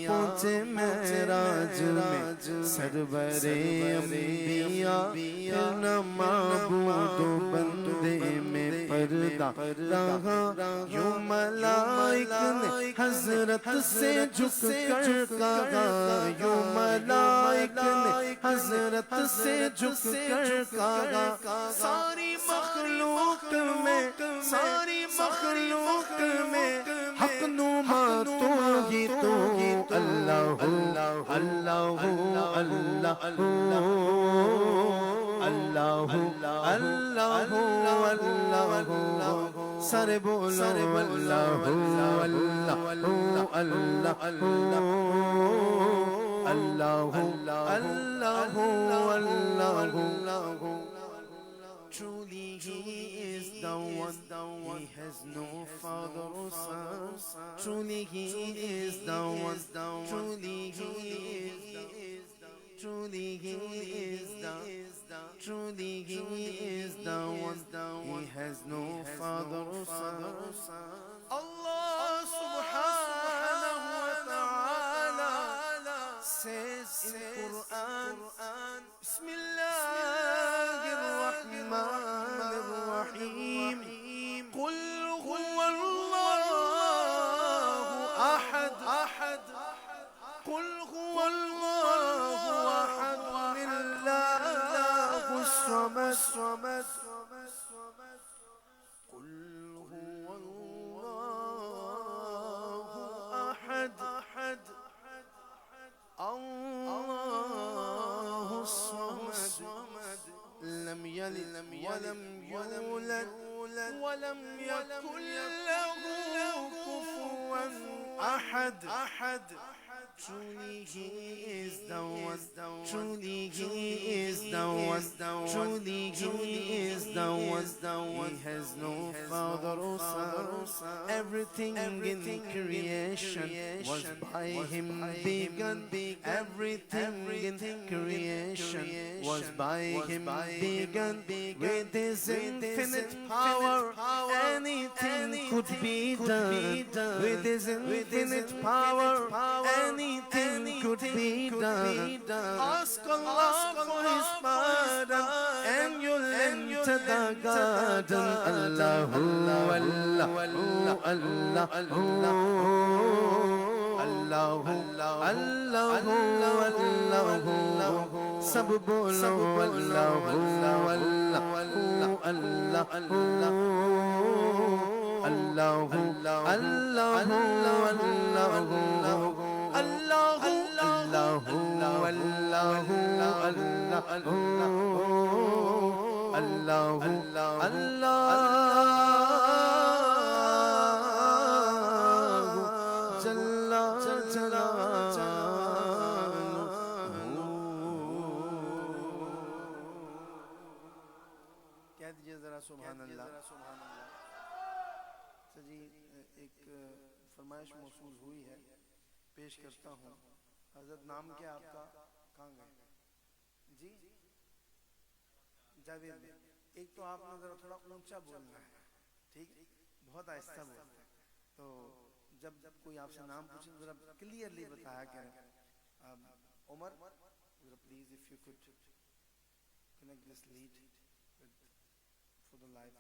پہنچے معراج میں سرور انبیاء پھر نہ معبود و بندے میں پردہ رہا یوں ملائک نے حضرت سے جھک کر کہا یوں ملائک نے حضرت سے جھک کر کہا ساری مخلوق میں حق نما تو ہی تو اللہ اللہ اللہ اللہ اللہ اللہ سارے بولو اللہ اللہ اللہ اللہ اللہ اللہ Truly he is the one, he has no father or son. Truly he is the one, truly he is the truly he is the truly he is the one, he has no father or son. Allah subhanahu wa ta'ala says in Quran, Bismillahir Rahmanir Rahim, Qul huwa Allahu ahad, Qul huwa Allahu ahad, Allahu samad, Qul huwa Allahu ahad, Allahu samad, lam yalid walam yulad walam yakul lahu kufuwan ahad. Truly he is the one, truly he is the one, truly he is the one, he has no father or son. Everything in creation was by him begun, everything in creation was by him begun. With his infinite power anything could be done, with his infinite power anything could be done. Ask Allah for his pardon and you'll enter the garden. Allahu Allah Allah Allahu Allahu Allahu sab bolo Allahu Allah Allah Allahu Allahu Allahu کہہ دیجئے ذرا سبحان اللہ. جی ایک فرمائش موصول ہوئی ہے، پیش کرتا ہوں. حضرت نام کیا آپ کا؟ کہاں گئے جی؟ جاوید. ایک تو آپ نے ذرا تھوڑا اونچا بولنا ہے، ٹھیک؟ بہت آہستہ بولنا ہے. تو جب کوئی آپ سے نام پوچھے ذرا کلیئرلی بتایا کریں. عمر ذرا please if you could connect this lead for the live.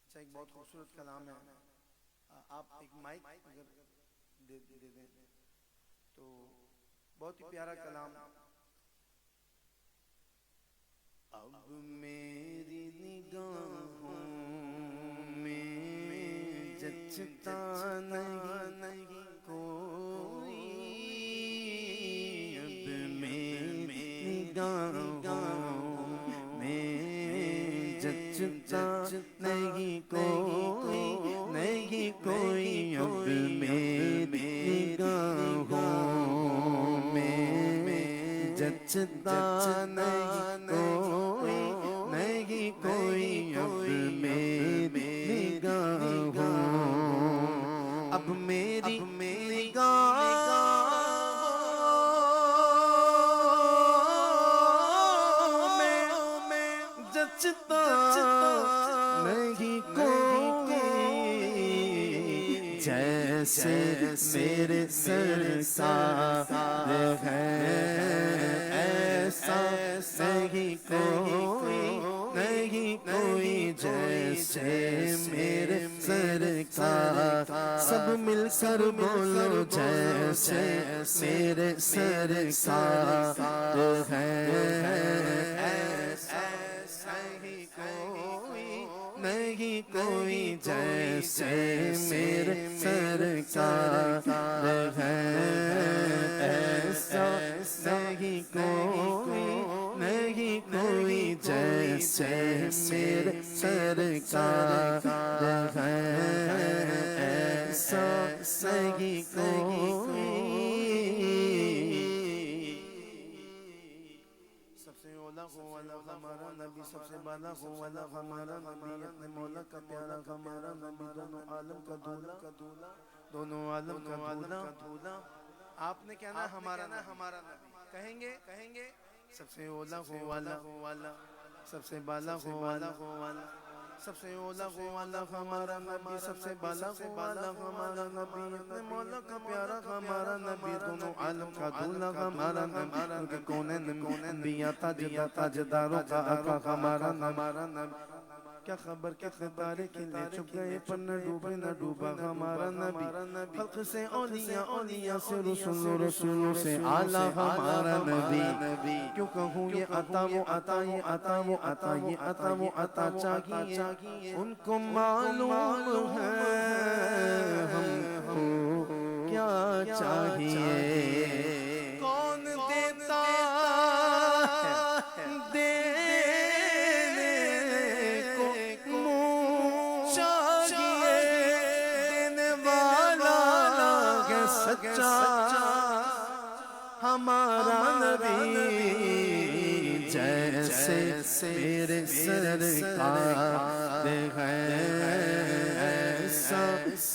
اچھا ایک بہت خوبصورت کلام ہے، آپ ایک مائک اگر دے دیں تو بہت ہی پیارا کلام. اب میری نگاہوں میں جچتا نہیں کوئی، اب میری نگاہوں میں جچتا نہیں کوئی، نہیں کوئی، اب میری نگاہوں میں جچتا نہیں کوئی، نہیں کوئی، اب میری نگاہوں، اب میری نگاہوں میں جچتا نہیں کوئی، جیسے میرے سرکار ہے، ایسا نہیں کوئی، نہیں کوئی جیسے میرے سرکار، سب مل کر بولو جیسے میرے سرکار ہے، ایسا نہیں کوئی، نہیں کوئی جیسے میرے سرکار ہے، ایسا نہیں کوئی، نہیں کوئی جیسے میرے سرکار ہے، ایسا نہیں کوئی۔ سب سے اولا ہو والا ہمارا نبی، سب سے بالا ہو والا ہمارا نبی، اپنے مولا کا پیارا ہمارا نبی، دونوں عالم کا دولہ، دونوں عالم کا دولہ۔ آپ نے کہنا ہے ہمارا نبی، کہیں گے سب سے اولا ہو والا، سب سے بالا ہو والا، سب سے اولا ہو والا ہمارا نبی، سب سے بالا ہو والا ہمارا نبی، اپنے مولا کا پیارا ہمارا نبی، دونوں عالم کا دولہ ہمارا نبی، کیونکہ کونین انبیاء تاجداروں کا آقا ہمارا نبی۔ کیا خبر کتنے تارے کھلے چھپ گئے پر نہ ڈوبے نہ ڈوبا ہمارا نبی، خلق سے اولیاء، اولیاء سے رسول، رسولوں سے اعلیٰ ہمارا نبی۔ کیوں کہوں یہ عطا وہ عطا، یہ عطا وہ عطا، یہ عطا وہ عطا چاہیے ان کو معلوم ہے ہم کو کیا چاہیے، کون دیتا ہے دینے کو منہ چاہیے، دینے والا ہے سچا ہمارا نبی، جیسے میرے سرکار ہے، ایسا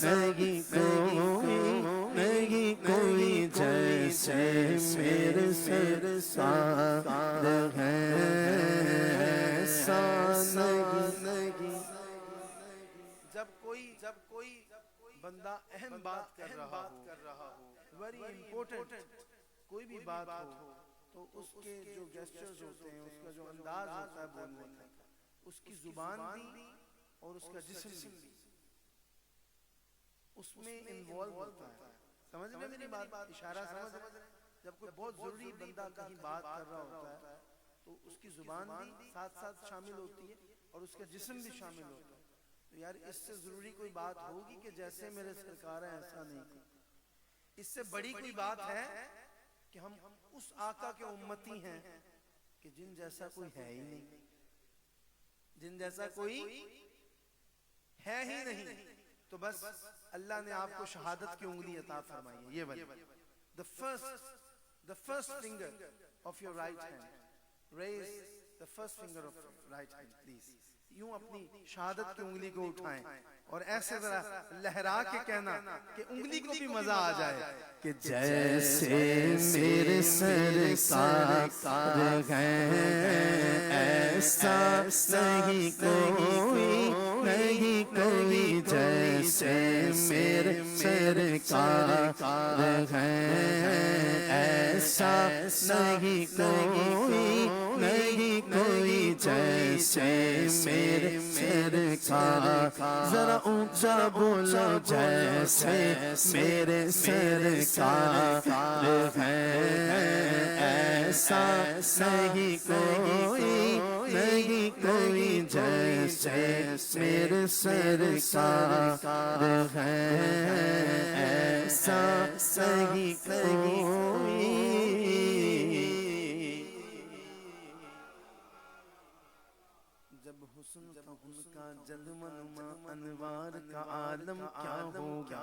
نہیں کوئی، نہیں کوئی جیسے میرے سرکار ہے، ایسا نہیں۔ جب کوئی بندہ اہم بات کر رہا ہو، ویری امپورٹنٹ کوئی بھی بات ہو، تو اس کے جو گیسچرز ہوتے ہیں، اس کا جو انداز ہوتا ہے بولنے کا، اس کی زبان بھی اور اس کا جسم بھی اس میں انوالو ہوتا ہے۔ سمجھ میں میری بات، اشارہ سمجھ رہے ہیں؟ جب کوئی بہت ضروری بندہ کہیں بات کر رہا ہوتا ہے تو اس کی زبان بھی ساتھ ساتھ شامل ہوتی ہے اور اس کا جسم بھی شامل ہوتا ہے۔ تو یار اس سے ضروری کوئی بات ہوگی کہ جیسے میرے سرکار ہے ایسا نہیں، اس سے بڑی کوئی بات ہے کہ ہم اس آقا کے امتی ہیں کہ جن جیسا کوئی ہے ہی نہیں، جن جیسا کوئی ہے ہی نہیں، تو بس اللہ نے آپ کو شہادت کی انگلی عطا فرمائی ہے، یہ والی the first finger of your right hand, raise the first finger of right hand please، یوں اپنی شہادت کی انگلی کو اٹھائیں اور ایسے ذرا لہرا کے کہنا کہ انگلی کو بھی مزہ آ جائے کہ جیسے میرے سرکار ہے، ایسا نہیں کوئی، نہیں کوئی جیسے میرے سرکار ہے، ایسا نہیں کوئی، نہیں کوئی جیسے میرے سرکار، ذرا اونچا بولو جیسے میرے سرکار ہے، ایسا نہیں کوئی، نہیں کوئی جیسے میرے سرکار ہے، ایسا نہیں کوئی۔ جب حسن تھا ان کا جلوہ نما، انوار کا عالم کیا ہوگا،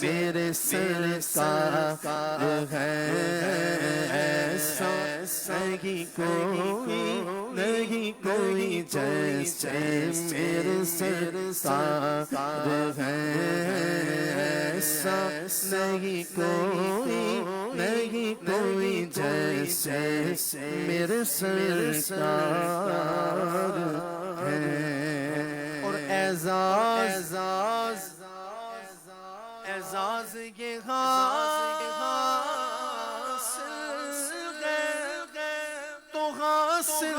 میرے سرکار ہے، ایسا نہیں کوئی، نہیں کوئی جیسے میرے سرکار ہے، ایسا نہیں کوئی، نہیں کوئی جیسے میرے سرکار ہے۔ اور اعزاز اعزاز یہ حاصل ہے تو حاصل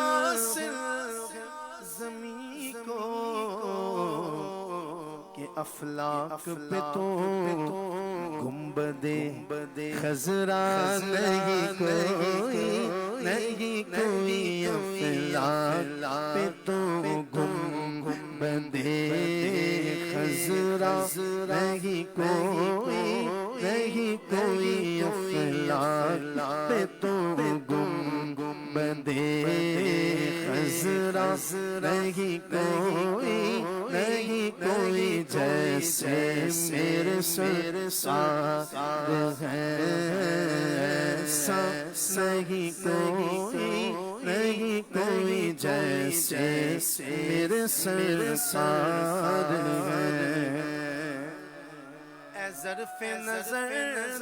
زمین کو، کہ افلاک پہ تو گنبد خضرا نہیں کوئی، نہیں کوئی افلاک پہ تو گنبد خضرا نہیں کوئی، نہیں کوئی افلاک پہ تو گنبد خضرا نہیں کوئی، نہیں کوئی جیسے میرے سرکار ہے، ایسا نہیں کوئی، نہیں کوئی جیسے میرے سرکار ہے۔ اے ظرف نظر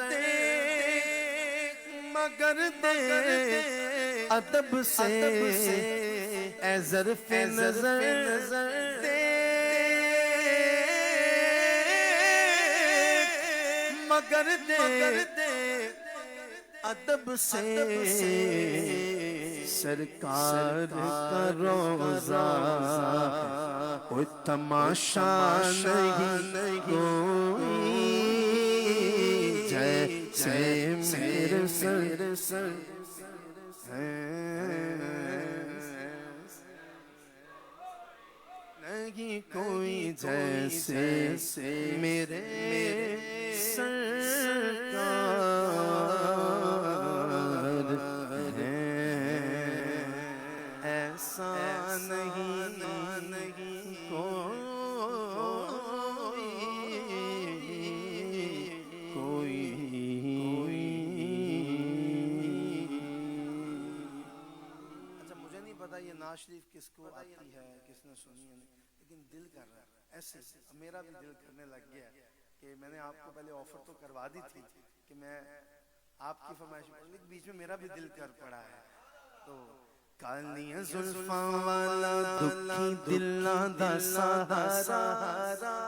دیکھ مگر دیکھ ادب سے، اے ظرف نظر دیکھ مگر دیکھ ادب سے، سرکار کا روضہ کوئی تماشا نہیں کوئی جیسے میرے سر نہیں کوئی جیسے میرے سرکار ہے، ایسا نہیں کوئی۔ اچھا مجھے نہیں پتا یہ نعت شریف کس کو آتی ہے، کس نے سنی ہے، لیکن دل کر رہا ہے ایسے، میرا بھی دل کرنے لگ گیا کہ میں نے آپ کو پہلے آفر تو کروا دی تھی کہ میں آپ کی فرمائش پڑھوں، لیکن بیچ میں میرا بھی دل کر پڑا ہے، تو کالیاں زلفاں والا دکھی دلاں دا سہارا،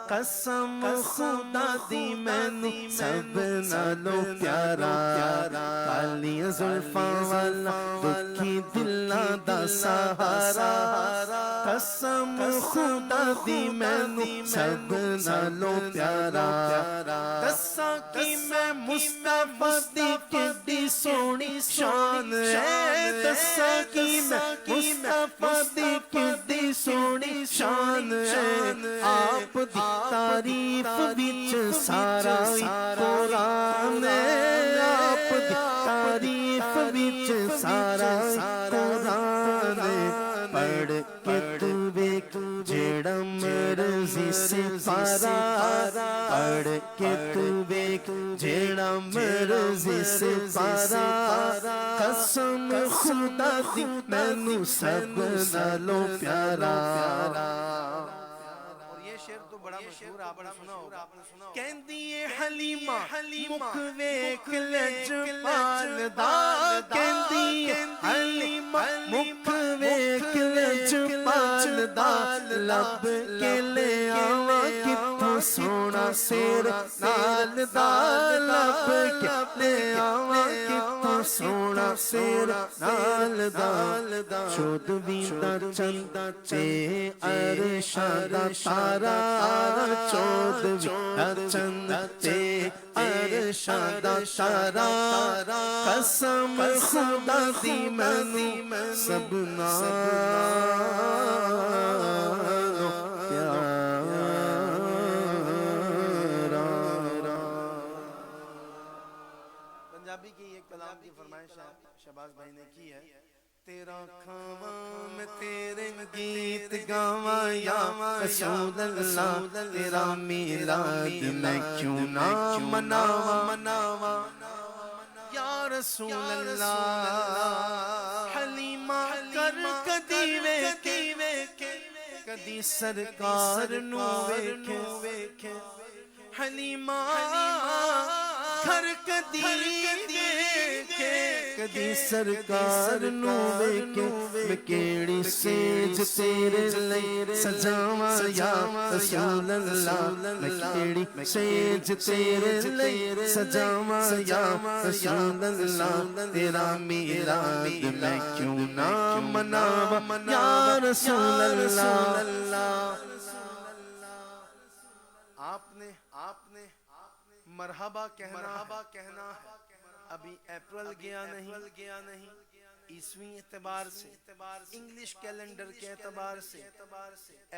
قسم خدا دی مینوں سب نالوں پیارا، کالیاں زلفاں والا دکھی دلاں دا سہارا، قسم خدا دی مینوں سب نالوں پیارا، دساں کی میں مصطفیٰ دی کڈی سونی شان ہے، دساں کی میں مصطفیٰ دی کڈی سونی شان ہے، آپ دی تعریف وچ سارا قرآن ہے، آپ دی تعریف وچ سارا قرآن ہے، پڑھ کے تو ویکھ جیڑا مرضی سپارا، پڑھ کے تو ویکھ جیڑا مرضی سپارا، قسم خدا دی مینوں سب نالوں پیارا۔ اور یہ شعر تو بڑا مشہور آپ نے سنا ہوگا، کہندی اے حلیمہ مکھ ویکھ لجپال دا، کہندی اے حلیمہ مکھ ویکھ لجپال دا، لب کے لے آواں کتھوں سونا سیر نال دا، لب کے لے آواں کتھوں سونا سیر نال دا، چودھویں دا چند تے عرشاں دا تارا، چودھویں دا چند تے عرشاں دا تارا، قسم خدا دی مینوں سب نالوں پیارا۔ پنجابی کی ایک کلام کی فرمائش شہباز بھائی نے کی ہے، تیرا کھاواں میں تیرے گیت گاواں یا رسول اللہ، تیرا میلاد میں کیوں نہ مناواں یا رسول اللہ۔ حلیمہ کر کدی ویکھے کدی سرکار نو ویکھے، حلیمہ گھر کدی ویکھے کدی سرکار نو ویکھے، میں کیڑی سیج تیرے لئی سجاواں یا رسول اللہ، میں کیڑی سیج تیرے لئی سجاواں یا رسول اللہ، تیرا میلاد میں کیوں نہ مناواں یا رسول اللہ۔ آپ نے مرحبا کہنا ہے، ابھی اپریل گیا نہیں، عیسوی اعتبار سے، انگلش کیلنڈر کے اعتبار سے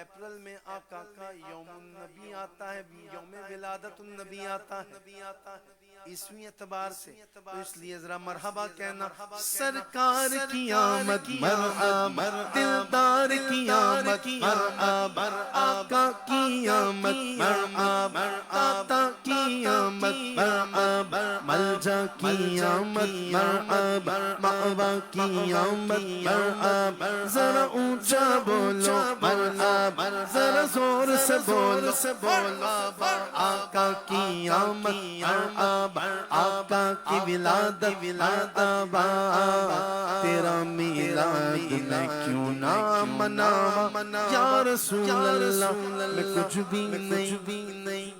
اپریل میں آقا کا یوم النبی آتا ہے، یوم ولادت النبی آتا ہے عیسوی اعتبار سے، تو اس لیے ذرا مرحبا کہنا۔ سرکار کی آمد مرحبا، دلدار کی آمد مرحبا، آقا کی آمد مرحبا، آقا کی آمد مرحبا، ملجا کی آمد مرحبا، مأوا کی آمد مرحبا، ذرا اونچا بولو مرحبا، ذرا زور سے بولو آقا کی آمد مرحبا، آقا کی ولادت مرحبا، تیرا میلاد میں کیوں نہ مناواں یا رسول اللہ، میں کچھ بھی نہیں،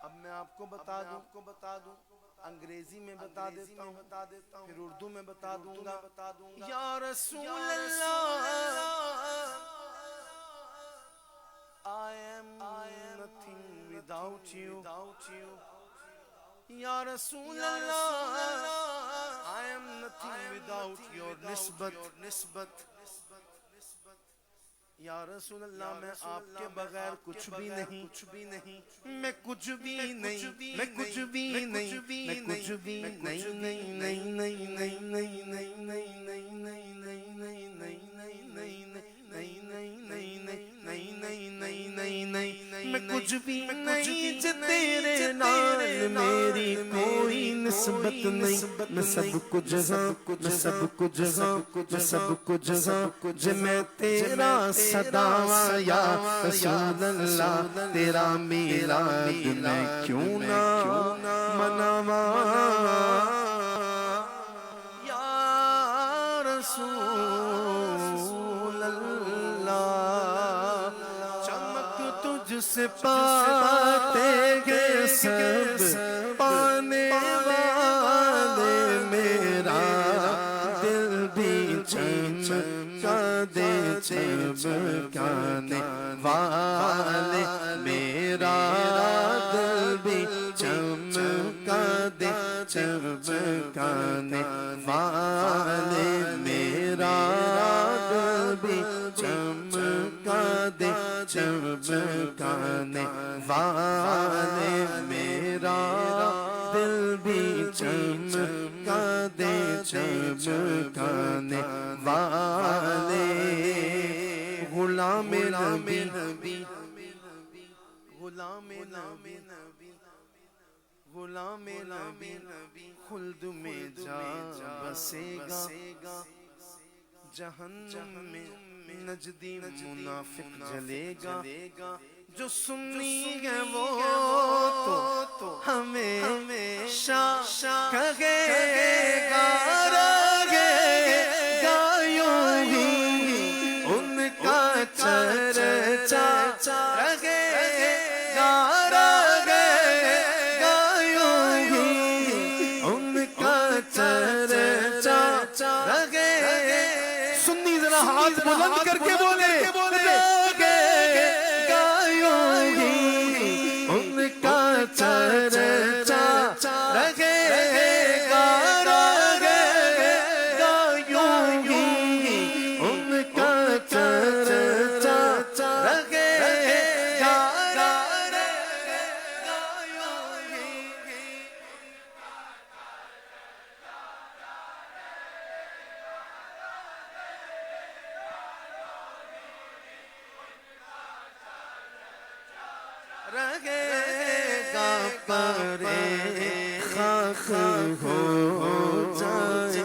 اب میں آپ کو بتا دوں، انگریزی میں بتا دیتا ہوں، پھر اردو میں بتا دوں گا۔ یا رسول اللہ، I am nothing without you. یا رسول اللہ، I am nothing without your نسبت۔ یا رسول اللہ، میں آپ کے بغیر کچھ بھی نہیں، میں کچھ بھی نہیں، میں کچھ بھی نہیں، میں کچھ بھی میں کچھ بھی نہیں، تیرے نال میری کوئی نسبت نہیں، میں سب کچھ ہاں، میں سب کچھ ہاں، میں سب کچھ ہاں، جو میں تیرا صداواں یا رسول اللہ، تیرا میلاد میں کیوں نہ مناواں یا رسول اللہ، چمک تجھ سے پاتے گے سب پانے والے، میرا دل بھی چمکا دے چمکانے والے، میرا دل بھی چمکا دے چمکانے والے، میرا دل بھی چمکا دے چمکانے والے، میرا دل بھی چمکا دے چمکانے والے، غلام نبی غلام نبی خلد میں جا بسے گا، جہنم میں نجدی منافق جلے گا، جو سنی ہے وہ تو ہمیشہ کہے گا، رہے گا یوں ہی ان کا چرچا، رہے گا یوں ہی ان کا چرچا، ہاتھ بلند کر کے بولے رہے گایوں گی ان کا چرچا رہے گا گایوں گی ان کا چرچا رہے گا رہے گا پرے خاک ہو جائے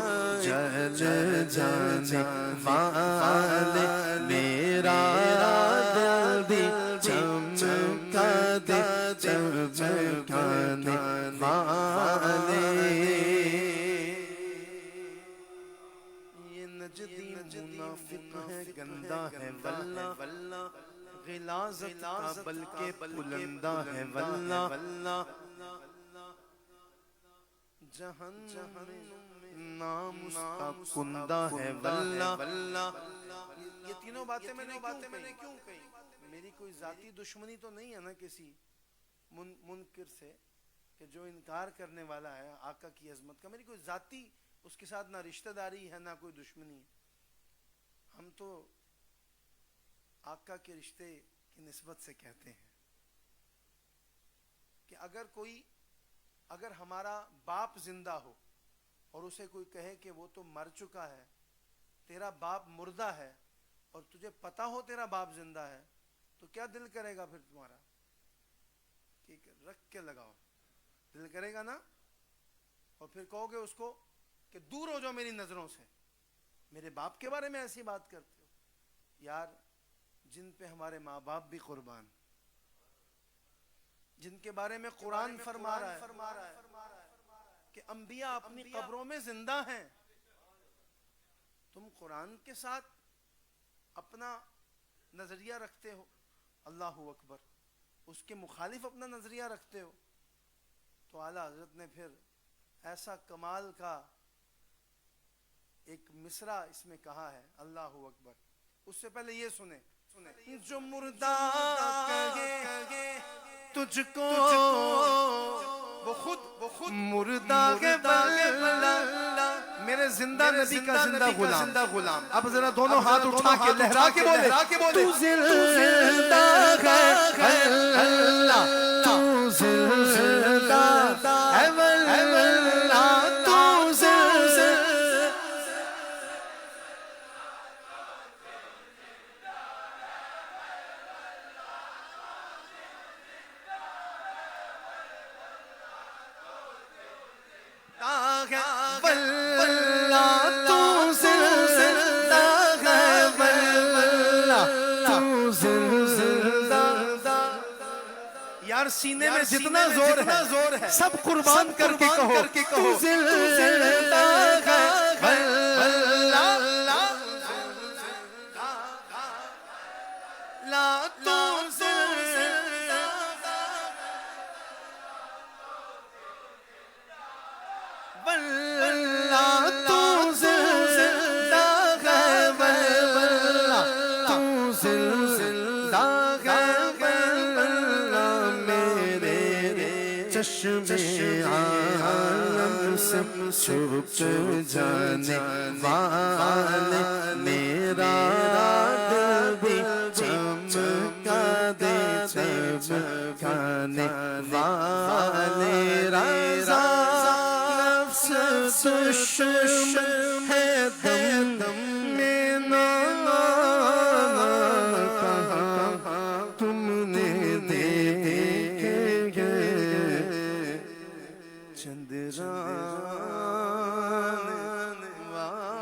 جل جانے والے میرا دل بھی چمکا دے چمکانے والے یہ نجدی منافق ہے گندہ ہے واللہ غلاظت کا بلکہ بلندہ ہے واللہ جہنم نام اس کا کندہ ہے واللہ یہ تینوں باتیں میں نے کیوں کہی میری کوئی ذاتی دشمنی تو نہیں ہے نا کسی منکر سے کہ جو انکار کرنے والا ہے آقا کی عظمت کا، میری کوئی ذاتی اس کے ساتھ نہ رشتہ داری ہے نہ کوئی دشمنی ہے. ہم تو آقا کے رشتے کی نسبت سے کہتے ہیں کہ اگر ہمارا باپ زندہ ہو اور اسے کوئی کہے کہ وہ تو مر چکا ہے، تیرا باپ مردہ ہے، اور تجھے پتا ہو تیرا باپ زندہ ہے، تو کیا دل کرے گا پھر تمہارا؟ ٹھیک ہے، رکھ کے لگاؤ، دل کرے گا نا. اور پھر کہو گے اس کو کہ دور ہو جاؤ میری نظروں سے، میرے باپ کے بارے میں ایسی بات کرتے ہو. یار جن پہ ہمارے ماں باپ بھی قربان، جن کے بارے میں قرآن فرما رہا ہے کہ انبیاء اپنی قبروں میں زندہ ہیں، تم قرآن کے ساتھ اپنا نظریہ رکھتے ہو، اللہ اکبر، اس کے مخالف اپنا نظریہ رکھتے ہو. تو اعلیٰ حضرت نے پھر ایسا کمال کا ایک مصرع اس میں کہا ہے، اللہ اکبر. اس سے پہلے یہ سنیں، جو مردہ کہے تجھ کو وہ خود مردہ ہے واللہ، میرے زندہ نبی کا زندہ غلام. اب ذرا دونوں ہاتھ اٹھا کے لہرا کے بولے تو زندہ ہے واللہ، تو زندہ ہے واللہ، تو زندہ یار سینے میں جتنا زور ہے سب قربان کر کے کہو تو زندہ ہے واللہ، لا تو زندہ واللہ، تو زندہ ہے واللہ، تو زندہ ہے چشم عالم سے چھپ جانے والے میرا دل بھی چمکا دے چمکانے والے رضا نفس دشمن ہے دم میں نہ کہاں تم نے دیکھے چندران والے.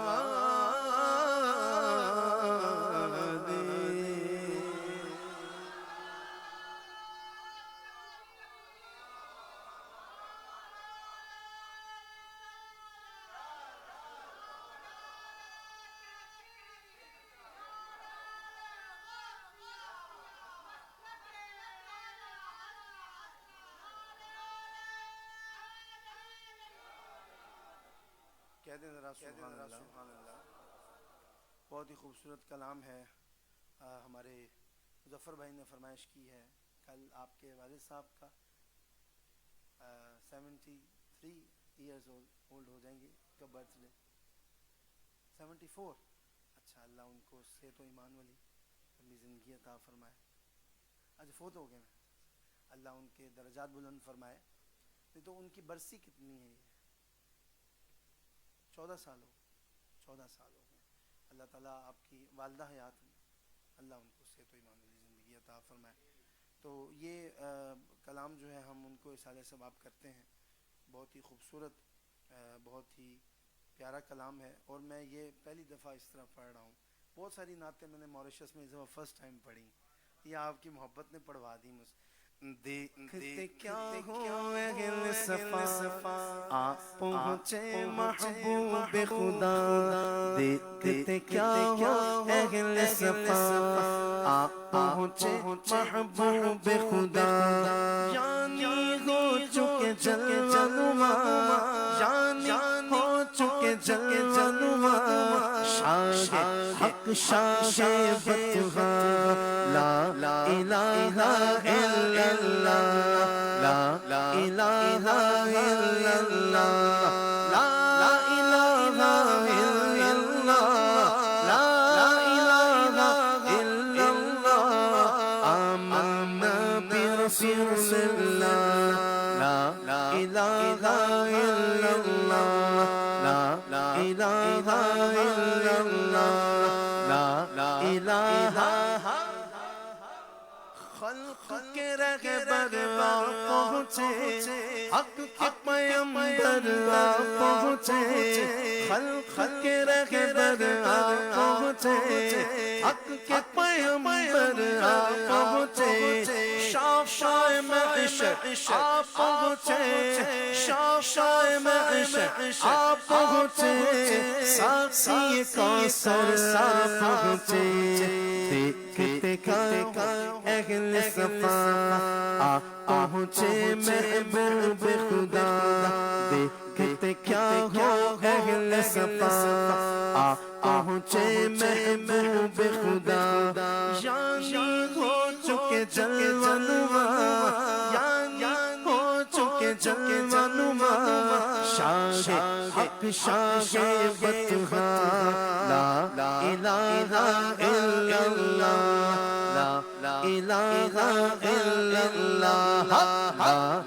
کہہ دیں ذرا سبحان اللہ. بہت ہی خوبصورت کلام ہے. ہمارے مظفر بھائی نے فرمائش کی ہے. کل آپ کے والد صاحب کا 73 ایئرز اولڈ ہو جائیں گے کا برتھ ڈے. 74. اچھا، اللہ ان کو صحت و ایمان والی لمبی زندگی عطا فرمائے. آج فوت ہو گئے ہیں. اللہ ان کے درجات بلند فرمائے. نہیں تو ان کی برسی کتنی ہے؟ 14 سال ہو 14 سال ہو گئے. اللہ تعالیٰ آپ کی والدہ حیات میں اللہ ان کو صحت و ایمان والی زندگی عطا فرمائے. تو یہ کلام جو ہے ہم ان کو اصالہ ثواب کرتے ہیں. بہت ہی خوبصورت، بہت ہی پیارا کلام ہے. اور میں یہ پہلی دفعہ اس طرح پڑھ رہا ہوں. بہت ساری نعتیں میں نے موریشس میں اس دفعہ فرسٹ ٹائم پڑھی. یہ آپ کی محبت نے پڑھوا دی مجھ سے. دیکھتے کیا ہو اہل صفا آپ پہنچے محبوب خدا. دیکھتے کیا ہو اہل صفا آپ پہنچے محبوب خدا. یعنی ہو چکے جلوہ نما، یعنی ہو چکے جلوہ نما، شاہ حق شاہ بطحا. لا الہ الا اللہ، لا الہ الا اللہ، لا الہ الا اللہ، لا الہ الا اللہ. آمنا برسول اللہ، لا الہ الا اللہ، لا الہ الا اللہ، لا الہ. خلق کے رہبر آپ پہنچے، حق کے پیمبر آپ پہنچے. خلق کے رہبر آپ پہنچے، حق کے پیمبر آپ پہنچے. شاہ معشر آپ پہنچے، شاہ معشر آپ پہنچے. ساقی کوثر آپ پہنچے. دیکھتے کا اہل صفا آپ پہنچے محبوب خدا. دیکھتے کیا ہو اہل صفا آپ پہنچے محبوب خدا. یعنی ہو چکے جلوہ نما، یعنی ہو چکے جلوہ نما، شاہ حق شاہ بطحا. لا الہ الا اللہ، لا الہ الا اللہ،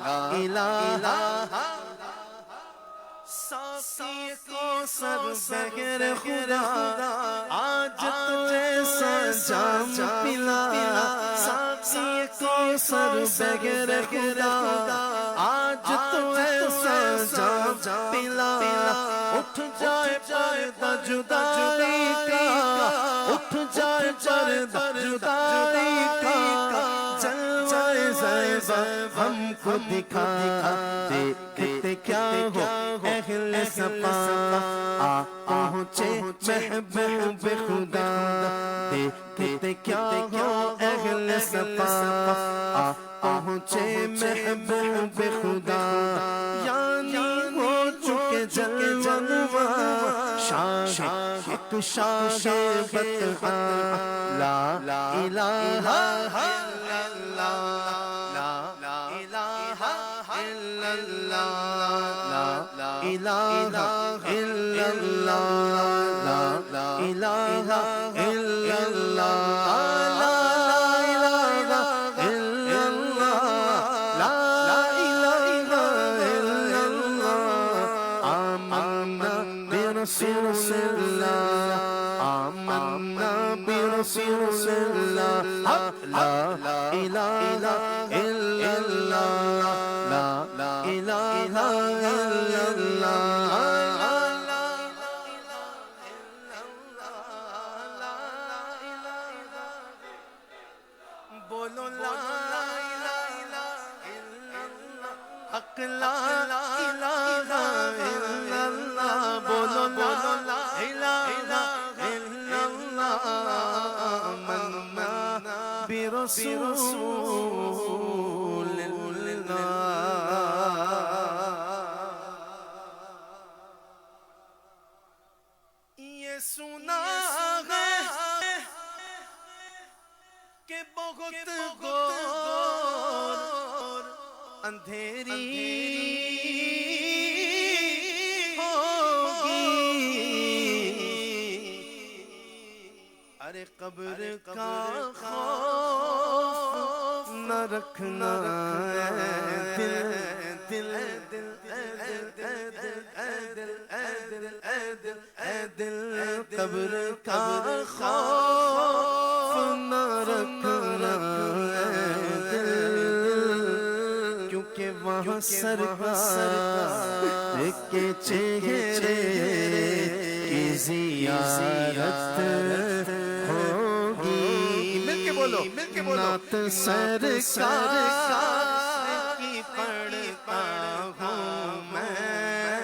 لا الہ. ساقی کوثر بغیر خدا آج تو ایسا جام پلا. ساقی کوثر بغیر خدا آج تو ایسا جام پلا. اٹھ جائے پردہ جدائی کا، اٹھ جائے پردہ جدائی کا. جلوہ زیبا ہم کو دکھا. دیکھتے کیا ہو اہل صفا آپ پہنچے محبوب خدا. دیکھتے کیا ہو اہل صفا آپ پہنچے محبوب خدا. یعنی ہو چکے جلوہ نما، شاہ حق شاہ بطحا. لا الہ الا اللہ، لا الہ الا اللہ، لا الہ الا اللہ، لا الہ الا اللہ، لا الہ الا اللہ، لا الہ الا اللہ. آمنا برسول اللہ، آمنا برسول اللہ، لا الہ الا اللہ، لا الہ الا اللہ. بولو لا الہ الا اللہ، حق لا الہ الا اللہ. بولو لا الہ الا اللہ. آمنا برسول اللہ. یہ سنا ہے اندھیری ہوگی، ارے قبر کا خوف نہ رکھنا دل دل دل دل قبر کا خوف نہ رکھنا دل، کیونکہ وہاں سرکار کے چہرے کی زیارت ہوگی، مل کے بولو نعت سرکار کی پڑھتا ہوں میں،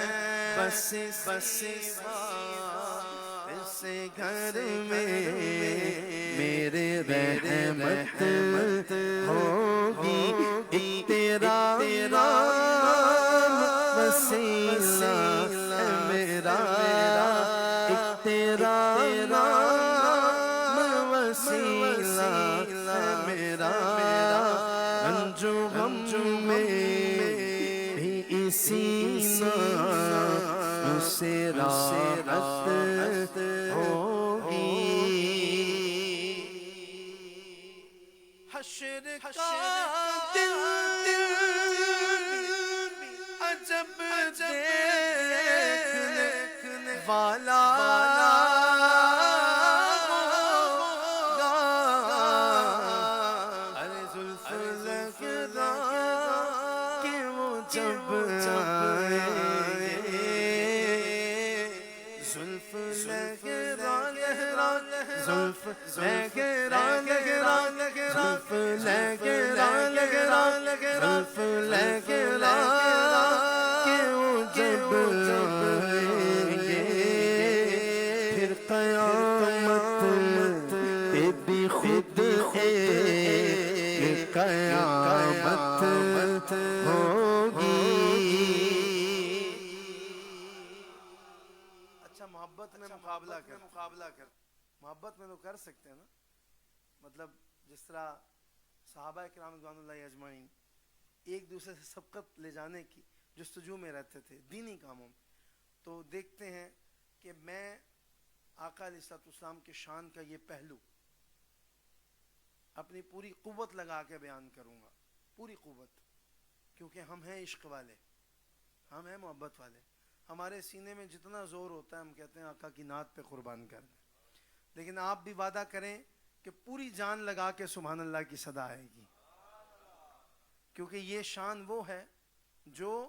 بس اس گھر میں میرے رحمت ہوگی، تیرا نام وسیلہ میرا، تیرا نام وسیلہ میرا، انجو غم میں بھی اسی نام سے راحت ہوگی، حشر کا دل عجب دیکھنے والا ہوگا، ارے زلف لگا کہ وہ جب آئے، زلف لگا زلف لگا زلف لگا زلف لگا کہ وہ جب آئیں گے، پھر قیامت پہ بھی خود ایک قیامت ہوگی۔ اچھا محبت میں مقابلہ کر، محبت میں تو کر سکتے ہیں نا، مطلب جس طرح صحابہ کرام رضوان اللہ اجمعین ایک دوسرے سے سبقت لے جانے کی جستجو میں رہتے تھے دینی کاموں میں، تو دیکھتے ہیں کہ میں آقا علیہ الصلوۃ والسلام کے شان کا یہ پہلو اپنی پوری قوت لگا کے بیان کروں گا، پوری قوت، کیونکہ ہم ہیں عشق والے، ہم ہیں محبت والے، ہمارے سینے میں جتنا زور ہوتا ہے ہم کہتے ہیں آقا کی نعت پہ قربان کر دیں، لیکن آپ بھی وعدہ کریں کہ پوری جان لگا کے سبحان اللہ کی صدا آئے گی، کیونکہ یہ شان وہ ہے جو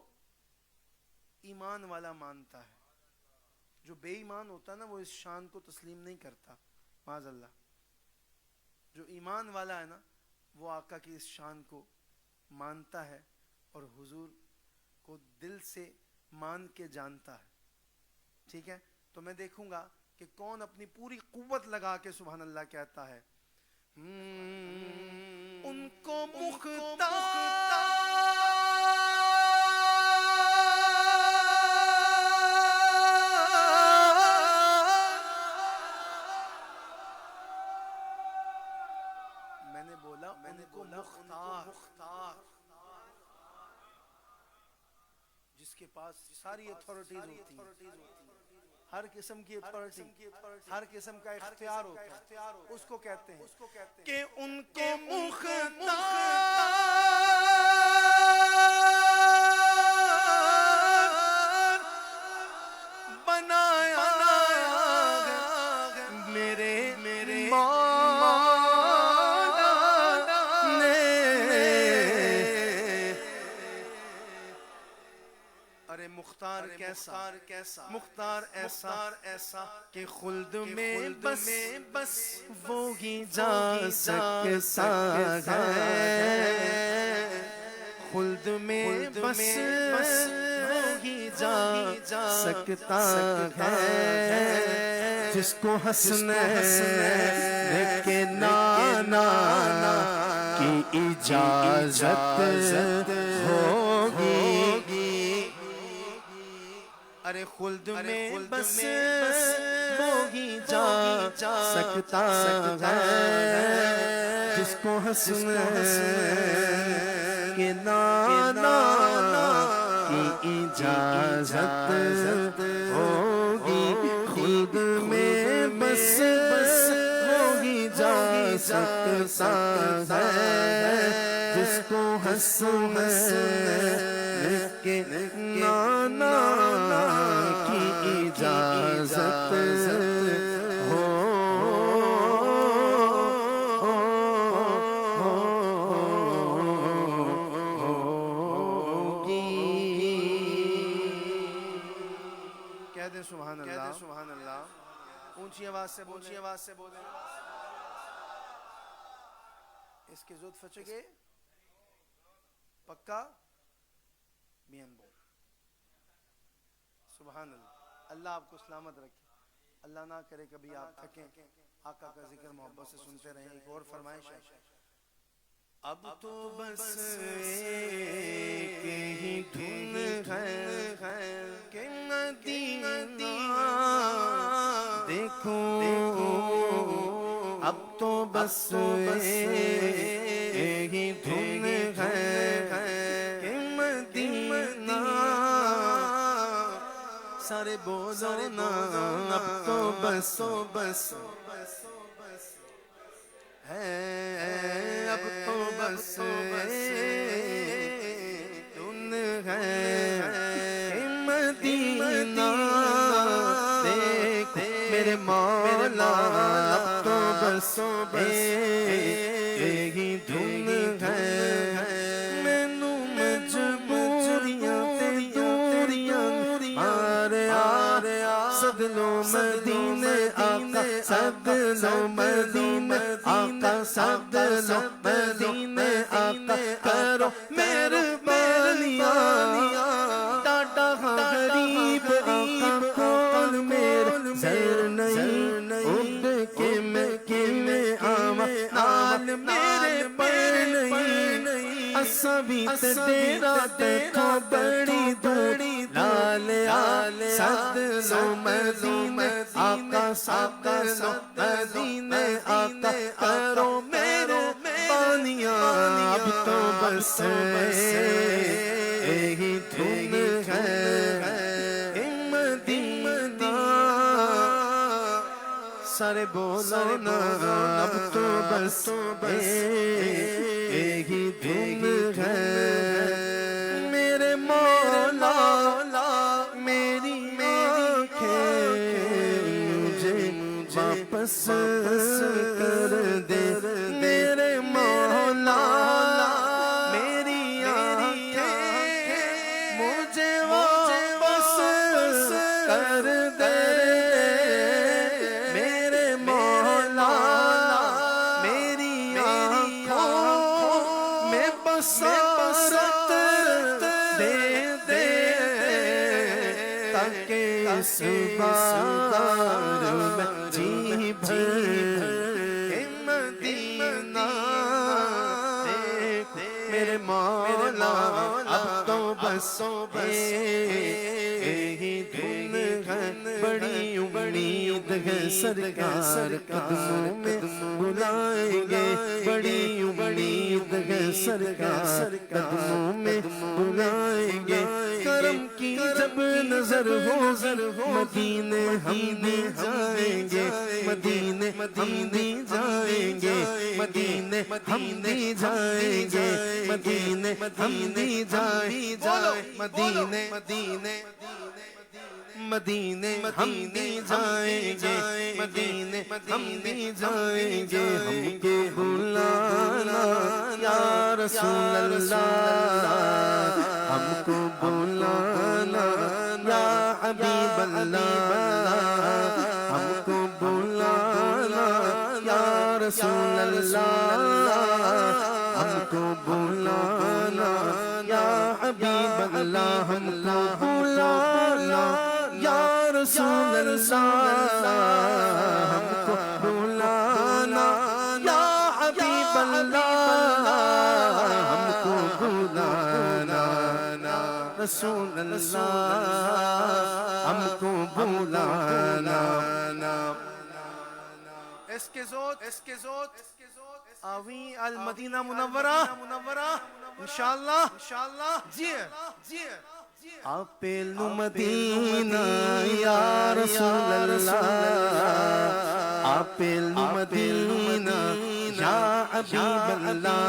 ایمان والا مانتا ہے، جو بے ایمان ہوتا ہے نا وہ اس شان کو تسلیم نہیں کرتا، معاذ اللہ، جو ایمان والا ہے نا وہ آقا کی اس شان کو مانتا ہے اور حضور کو دل سے مان کے جانتا ہے، ٹھیک ہے؟ تو میں دیکھوں گا کہ کون اپنی پوری قوت لگا کے سبحان اللہ کہتا ہے، ان کو مختار میں نے بولا ان کو مختار، جس کے پاس ساری اتھارٹیز ہوتی ہیں، ہر قسم کی اتھارٹی، ہر قسم کا اختیار ہوتا ہے، اس کو کہتے ہیں کہ ان کو مختار بنایا میرے مولا نے، ارے مختار کیسا، مختار ایسا کہ خلد میں بس وہی جا سکتا ہے، خلد میں بس وہی جا سکتا ہے، جس کو حسنین کے نانا کی اجازت ہوگی، ارے خلد میں بس وہی جا سکتا ہے جس کو حسنین کے نانا کی اجازت ہوگی، خود میں بس وہی جا سکتا ہے جس کو حسن کے نانا کی اجازت سبحان اللہ، سبحان اللہ، اونچی آواز سے بولیں، اس کے زود فچگے پکا بیان بول. سبحان اللہ. اللہ آپ کو سلامت رکھے، اللہ نہ کرے کبھی آپ تھکیں، آقا کا ذکر محبت سے سنتے رہیں. ایک اور فرمائش ہے. اب تو بس ایک ہی دھن ہے کہ مدینہ دیکھو، اب تو بس ایک ہی دھن ہے کہ مدینہ سارے بولو نا، اب تو بس ہے، اب تو بس دھن ہے کہ مدینہ دیکھ میرے مولا، اب تو بس ایک ہی دھن ہے. مینو مجبوریاں تے دوریاں مارے سد لو مدینے آقا، سد لو مدینے آقا، سد لو مدینے آقا، کرو مہربانیاں. ڈاڈا غریب آقا کول میرے زر نہیں، اٹھ کے میں آواں نال میرے پر نہیں. اساں بھی تے تیرا دیکھو بڑی دوڑی لال سد لو مدینے آقا، سد لو مدینے آقا، کرو مہربانیاں. اب تو بس یہی دھن ہے مدینہ سارے بولو نا، اب تو بس یہی دھن ہے. میرے مولا میری آنکھیں مجھے واپس کر دے. میرے مولا میری آنکھیں مجھے واپس کر دے. میرے مولا میری آنکھوں میں بصارت دے دے، تاکہ اس بار میں جی بھر مدینہ دیکھ. میرے مولا اب تو بس یہی دھن ہے. بڑی امید ہے سرکار قدموں میں بلائیں گے، بڑی امید ہے سرکار قدموں میں بلائیں گے. کرم کی جب نظر ہو مدینے ہم بھی جائیں گے، مدینے ہم بھی جائیں گے، مدینے ہم بھی جائیں گے، مدینے ہم بھی جائیں گے، مدینے ہم بھی جائیں گے، مدینے ہم بھی جائیں گے. ہم کو بلانا یا رسول اللہ، ہم کو بلانا یا حبیب اللہ، ہم کو بلانا یا رسول اللہ، ہم کو بلانا یا حبیب اللہ، ہم کو بلانا یا رسول اللہ، ہم کو بلانا یا حبیب اللہ، ہم کو بلانا رسول اللہ، ہم کو بلانا. اس کے زود آویں المدینہ منورہ انشاءاللہ جی آپ مدینہ یا رسول اللہ، آپ مدینہ یا حبیب اللہ،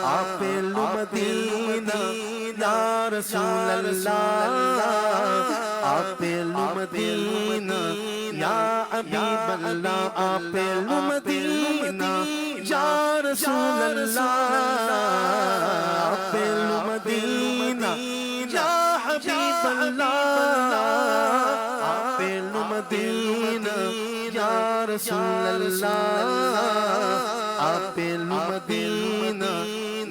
آپ مدینہ یا رسول اللہ، آپ مدینہ یا حبیب اللہ، آپ مدینہ یا رسول اللہ، آپ مدینہ یا حبیب اللہ، آپ مدینہ یا رسول اللہ، آپ مدینہ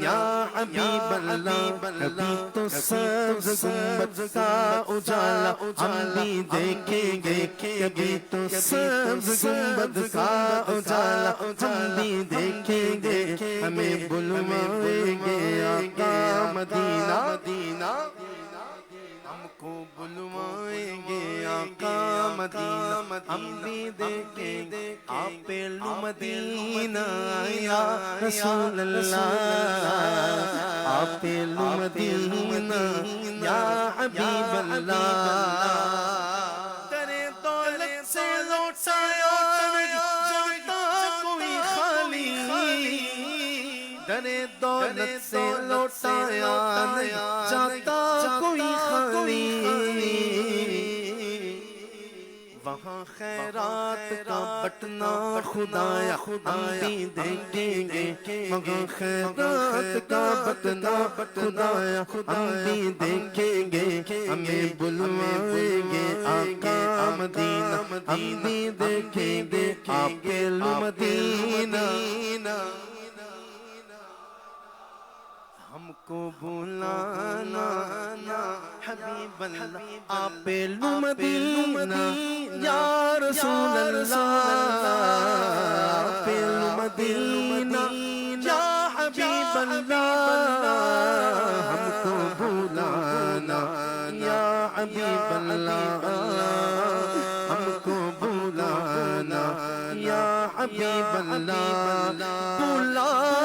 یا حبیب اللہ، کبھی تو سبز گنبد کا اجالا ہم بھی دیکھیں گے، کبھی تو سبز گنبد کا اجالا ہم بھی دیکھیں گے، ہمیں بلوائیں گے آقا مدینہ، ہم کو بلوائیں گے آقا مدینہ، ہم بھی دیکھیں گے آپ مدینہ یا رسول اللہ، آپ مدینہ یا حبیب اللہ، درے دولت سے لوٹایا جاتا کوئی خالی، درے دولت سے لوٹایا جاتا کوئی خالی، وہاں خیرات کا بٹنا خدایا ہم بھی دیکھیں گے، وہاں خیرات کا بٹنا خدایا ہم بھی دیکھیں گے، ہمیں بلوائیں گے آقا مدینہ، ہم بھی دیکھیں گے آپ مدینہ، ہم کو بلانا حبیب اللہ، آپ مدینہ یا رسول اللہ، آپ مدینہ یا حبیب اللہ، ہم کو بلانا یا حبیب اللہ، ہم کو بلانا یا حبیب اللہ، بلا لو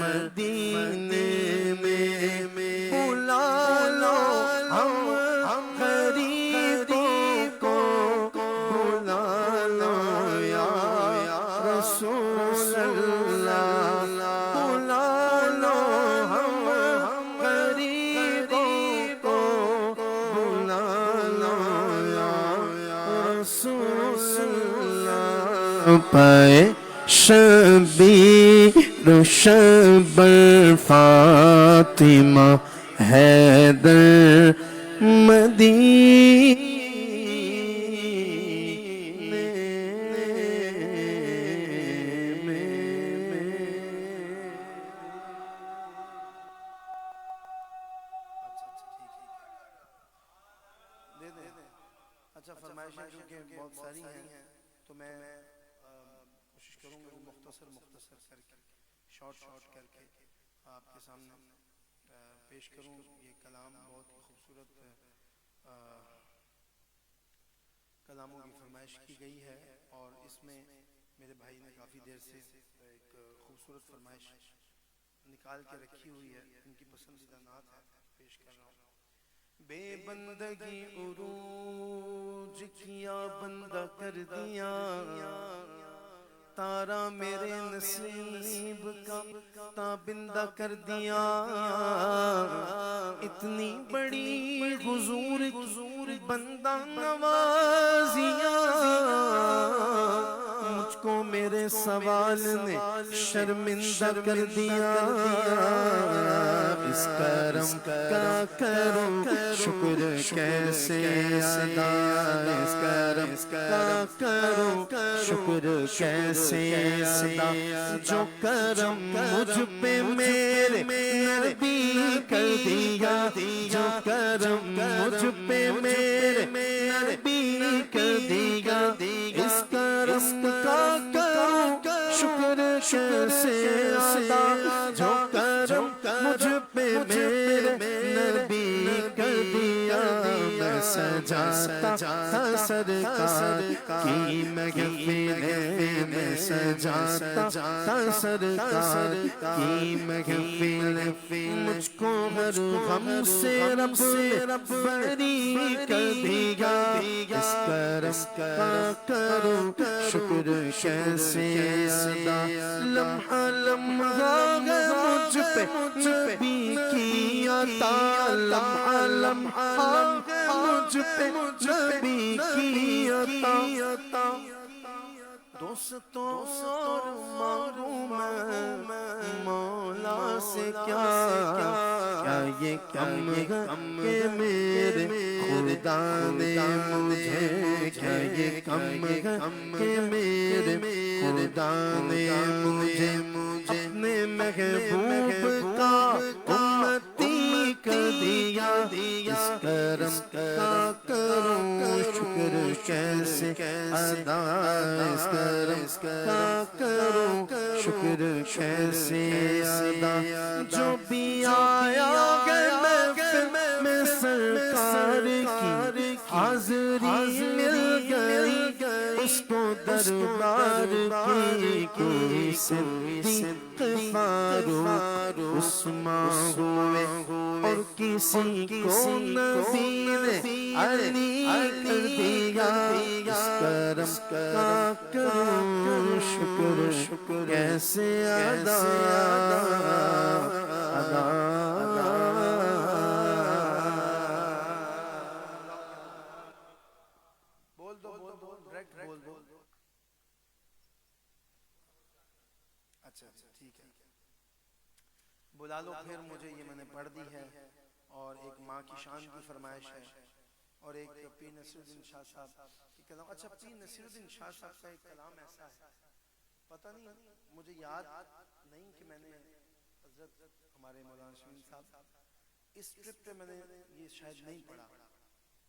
مدینے میں بلا لو ہم غریبوں کو، بلا لو یا رسول اللہ، بلا لو ہم غریبوں کو، بلا لو یا رسول اللہ، پائے شبیر و شبر فاطمہ حیدر مدینے اچھا فرمائشیں چونکہ بہت ساری ہیں تو میں کوشش کروں گا مختصر کر کے شارٹ کر کے آپ کے سامنے پیش کروں. یہ کلام بہت خوبصورت کلاموں کی فرمائش کی گئی ہے اور اس میں میرے بھائی نے کافی دیر سے ایک خوبصورت فرمائش نکال کے رکھی ہوئی ہے. ان کی پسندیدہ نعت ہے, پیش کر رہا ہوں. بے بندگی عروج کیا بندہ کر دیا, تارا میرے نصیب کا تابندہ کر دیا. اتنی بڑی حضور بندہ نوازیاں, مجھ کو میرے سوال نے شرمندہ کر دیا. اس کرم کا کروں شکر کیسے ادا, اس کرم کا کروں شکر کیسے ادا, جو کرم مجھ پہ میرے نبی کر دیا, جو کرم مجھ پہ میرے نبی کر دیا. اس کرم کا کروں شکر کیسے ادا, جو کرم مجھ پہ میرے نبی کر دیا. میں سجاتا تھا سرکار کی محفل, میں سجاتا تھا سرکار کی محفل. مجھ کو ہر غم سے رب بری کر دیا. اس کرم کا کروں شکر کیسے ادا, لمحہ لمحہ مجھ پہ نبی کی عطا, لمحہ لمحہ مجھ پہ نبی کی عطا. دوستوں اور مانگوں میں مولا سے کیا یہ کم کہ میرے خدا نے مجھے, کیا یہ کم کہ میرے خدا نے مجھے اپنے محبوب کا امتی کر دیا. اس کرم کا کروں شکر کیسے ادا, اس کرم کا کروں شکر کیسے ادا. جو بھی آیا ہے محفل میں سرکار کی حاضری مل گئی, اس کو دربار کی صدیق فاروق عثمان ہوئے, اور کسی کو نبی نے علی کر دیا. اس کرم کا کروں شکر کیسے ادا بول دو ڈائریکٹ بول دو. اچھا ٹھیک ہے, بلا لو پھر مجھے. یہ میں نے پڑھ دی ہے اور ایک ماں کی شان کی فرمائش ہے اور ایک پیر نصیر الدین شاہ صاحب کی کلام. اچھا, پیر نصیر الدین شاہ صاحب کا ایک کلام ایسا ہے, پتہ نہیں مجھے یاد نہیں کہ میں نے حضرت ہمارے مولانا شمیم صاحب اس ٹرپ پہ میں نے یہ شاید نہیں پڑھا,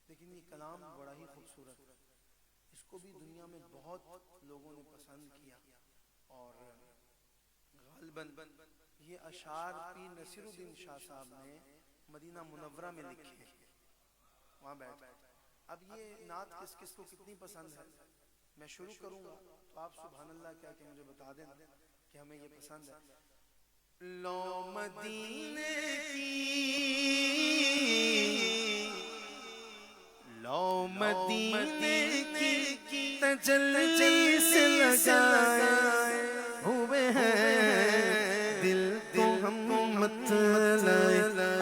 لیکن یہ کلام بڑا ہی خوبصورت ہے. اس کو بھی دنیا میں بہت لوگوں نے پسند کیا اور غالباً یہ اشعار پیر نصیر الدین شاہ صاحب نے مدینہ منورہ میں لکھے وہاں بیٹھ. اب یہ نعت کس کس کو کتنی پسند ہے میں شروع کروں گا تو آپ سبحان اللہ کیا کہ مجھے بتا دینا کہ ہمیں یہ پسند ہے. لو مدینے کی تجلی سے لگائے ہوئے ہیں دل کو ہم مطلع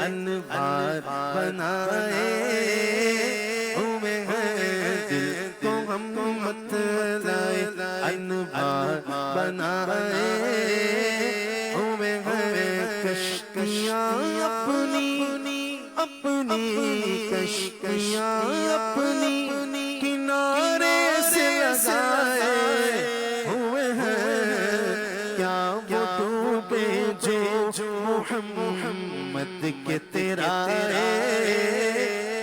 انوار بنائے ہوئے ہیں, دل کو ہم مطلع انوار بنائے ہوئے ہیں. کشتیاں اپنی کشتیاں اپنی کنارے سے لگائے ہوئے ہیں. کیا وہ ڈوبے جو محمد کے تیرائے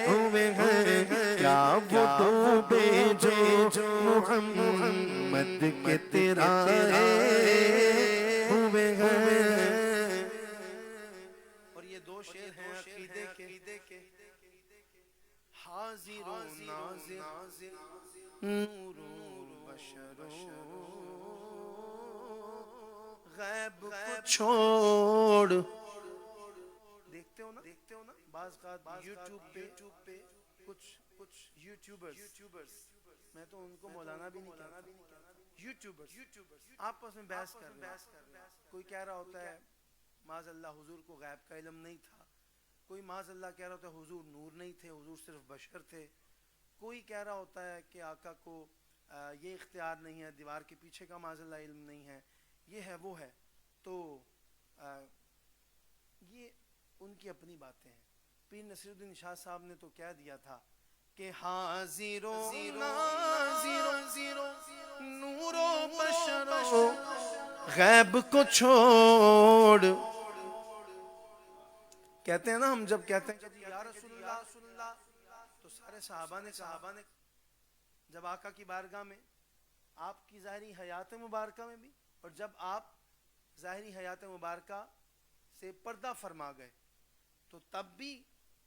ہوئے ہیں, کیا وہ ڈوبے جو محمد کے ترائے ہوئے ہیں. اور یہ دو شعر ہیں عقیدے کے. حاضر و ناظر نور و بشر غیب کو چھوڑ. دیکھتے ہو نا بعض یوٹیوب پہ کچھ یوٹیوبرز، میں تو ان کو مولانا بھی نہیں کہتا، یوٹیوبرز آپس میں بحث کر رہے ہیں. کوئی کہہ رہا ہوتا ہے معاذ اللہ حضور کو غیب کا علم نہیں تھا، کوئی معاذ اللہ کہہ رہا ہوتا ہے حضور نور نہیں تھے، حضور صرف بشر تھے. کوئی کہہ رہا ہوتا ہے کہ آقا کو یہ اختیار نہیں ہے، دیوار کے پیچھے کا معاذ اللہ علم نہیں ہے، یہ ہے وہ ہے. تو یہ ان کی اپنی باتیں ہیں. پیر نصیر الدین شاہ صاحب نے تو کہہ دیا تھا کہ حاضر و ناظر نور و بشر غیب کو چھوڑ. کہتے ہیں نا ہم جب کہتے ہیں یا رسول اللہ تو سارے صحابہ نے جب آقا کی بارگاہ میں آپ کی ظاہری حیات مبارکہ میں بھی، اور جب آپ ظاہری حیات مبارکہ سے پردہ فرما گئے تو تب بھی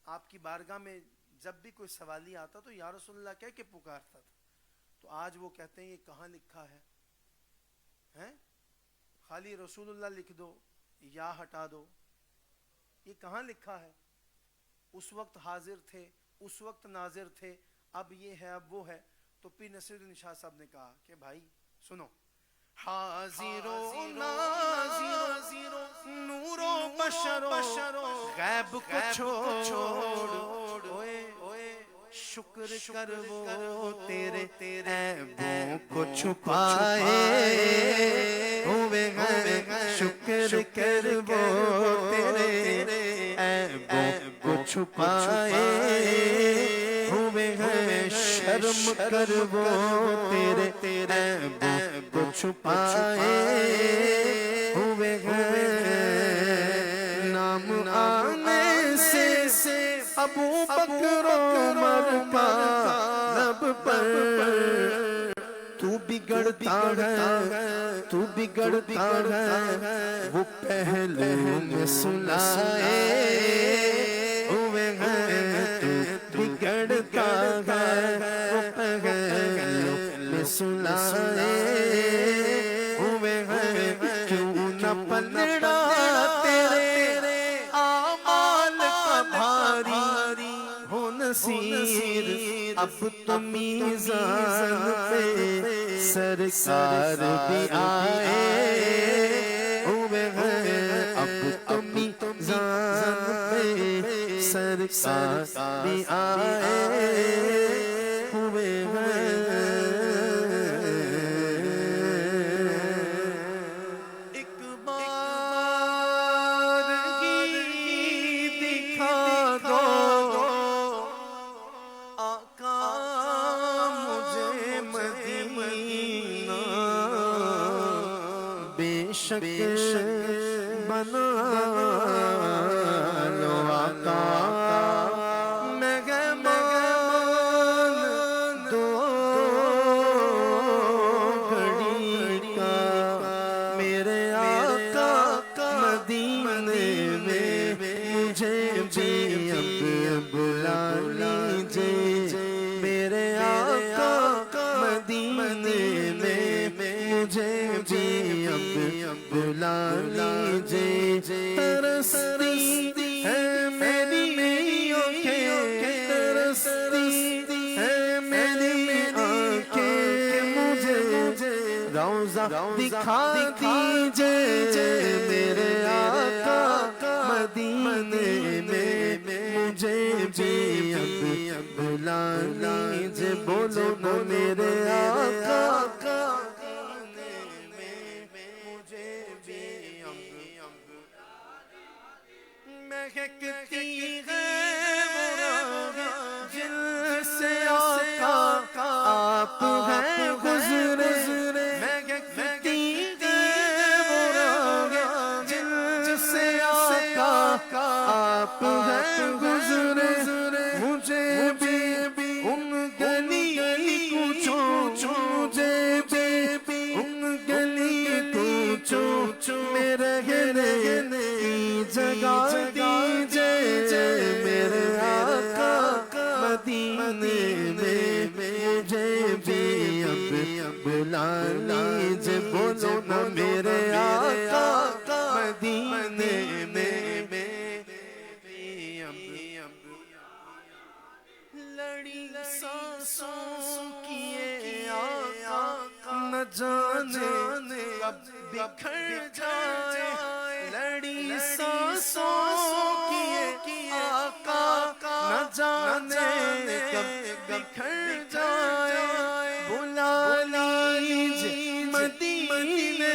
آپ کی بارگاہ میں جب بھی کوئی سوالی آتا تو یا رسول اللہ کہہ کے پکارتا تھا. تو آج وہ کہتے ہیں یہ کہاں لکھا ہے؟ خالی رسول اللہ لکھ دو یا ہٹا دو، یہ کہاں لکھا ہے؟ اس وقت حاضر تھے، اس وقت ناظر تھے، اب یہ ہے اب وہ ہے. تو پیر نصیر الدین شاہ صاحب نے کہا کہ بھائی سنو، حاضر و ناظر نور و بشر غیب کو چھوڑ. شکر کر وہ تیرے عیبوں کو چھپائے ہوئے ہیں. شکر کر وہ تیرے عیبوں کو چھپائے ہوئے ہیں. شرم کر وہ تیرے عیبوں کو چھپائے ہوئے ہیں. نام آنے سے ابو بکر عمر کا لب پر تو بگڑتا ہے وہ پہلو میں سلائے ہوئے ہیں. تو بگڑتا ہے وہ پہلو میں سلائے ہوئے ہیں. کیوں نہ پلڑا تیرے اعمال کا بھاری ہو نصیر. اب تو میزان پہ سرکار بھی آئے ہوئے ہیں. اب تو میزان پہ سرکار بھی آئے ہوئے ہیں. ایک بار ہی دکھا دو آقا مجھے مدینہ. بے شک بنا لو آقا مہمان دو گھڑی کا. میرے آقا مدینے میں مجھے بھی اب بلا لیجئے. میرے آقا مدینے میں مجھے بھی اب بلا لیجئے. ترستی ہے میری آنکھیں، ترستی ہے میری آنکھیں. مجھے روضہ دکھا دیجئے. میرے آقا مدینے میں مجھے بھی اب بلا لیجئے. بولو نا میرے آقا مہکتی ہے جل سے آقا آپ ہیں گزرے. مہکتی ہے جل سے آقا آپ ہیں گزرے. مجھے بھی ان مدینے میں مجھے بھی اب بلا لیجئے بولو نا میرے آقا مدینے میں لڑی سانسوں کی یہ آقا نہ جانے کب بکھر جائے لڑی سانسوں کی یہ آقا نہ جانے کب بکھر جائے بلا لیجئے مدینے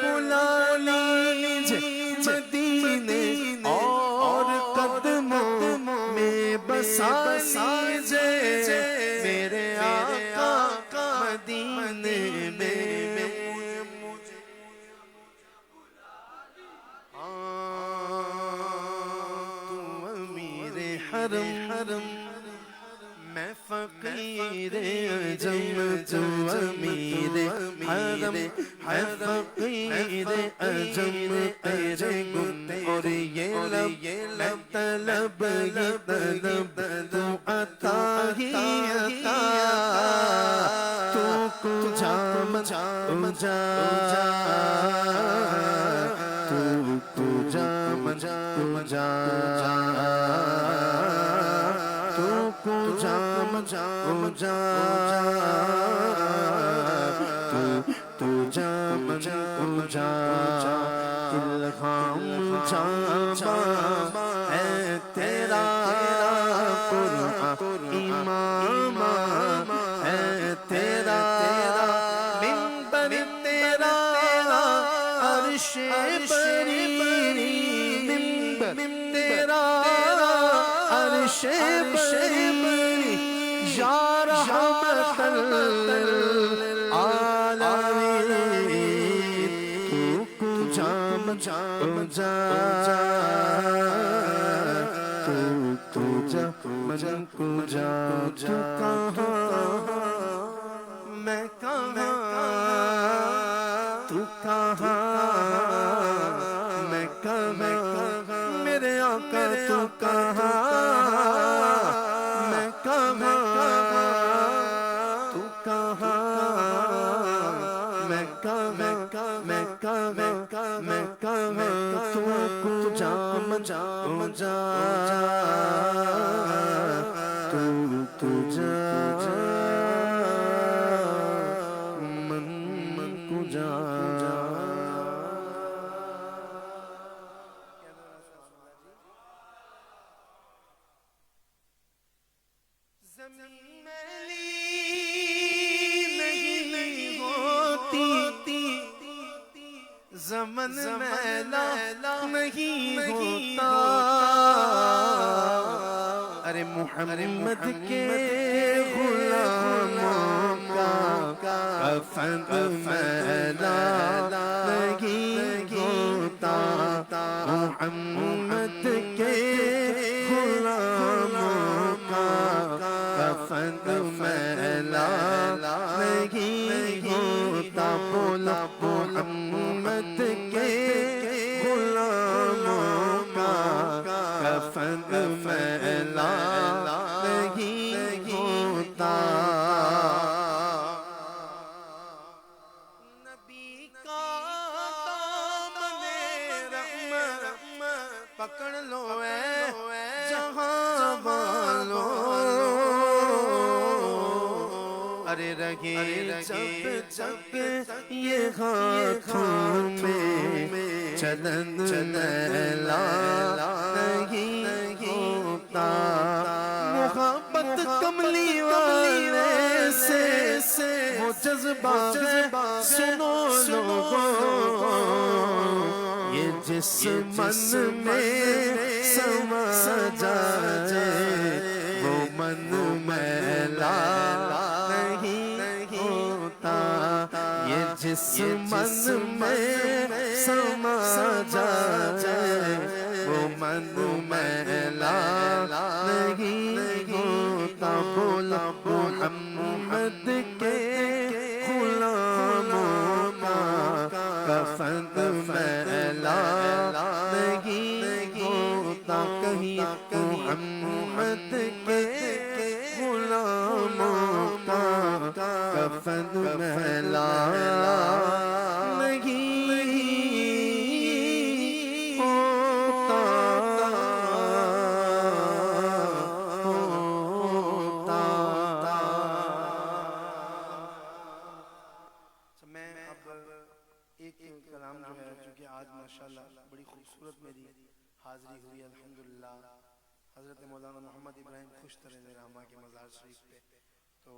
بلا لیجئے مدینے اور قدموں میں بسا لیجئے میرے آقا مدینے میں تو امیر حرم میں فقیر عجم تو امیر حرم ہے فقیر عجم تیرے گن اور یہ لب طلب یہ طلب تو عطا ہی عطا تو کجا مجا تو کجا مجا تو کجا مجا تو جام جا الہام جاما ہے تیرا قرآن امام ہے تیرا منبر تیرا عرش بری منبر تیرا عرش بری یا رحمت للعالمین تو جام جا تو جا تو کہاں میں کہاں تو کہاں میں کہاں میرے آقا تو کہاں میں کہاں تو کہاں میں کہاں تو کجا تو جا من کجا زمین میلی نہیں ہوتی زمن میلا نہیں ہوتا ارے محمد کے غلاموں کا کفن میلا نہیں ہوتا محمد کے غلاموں کا کفن میلا نہیں ہوتا بولا محمد کے غلاموں کا کفن میلا نہیں ہوتا نبی کا دامن رحمت پکڑ لو اے جہاں والو ارے رہے جب یہ ہاتھوں میں چلن میلا نہیں ہوتا محبت کملی والے سے وہ جذبہ سنو لوگوں یہ جس من میں سما جائے وہ من میلا نہیں ہوتا یہ جس من میں سما جائے وہ من میلا نہیں ہوتا بولا محمد کے غلاموں کا کفن میلا نہیں ہوتا کہیں محمد کے حضرت مولانا محمد ابراہیم خوشتر رحمہ کے مزار شریف پہ، تو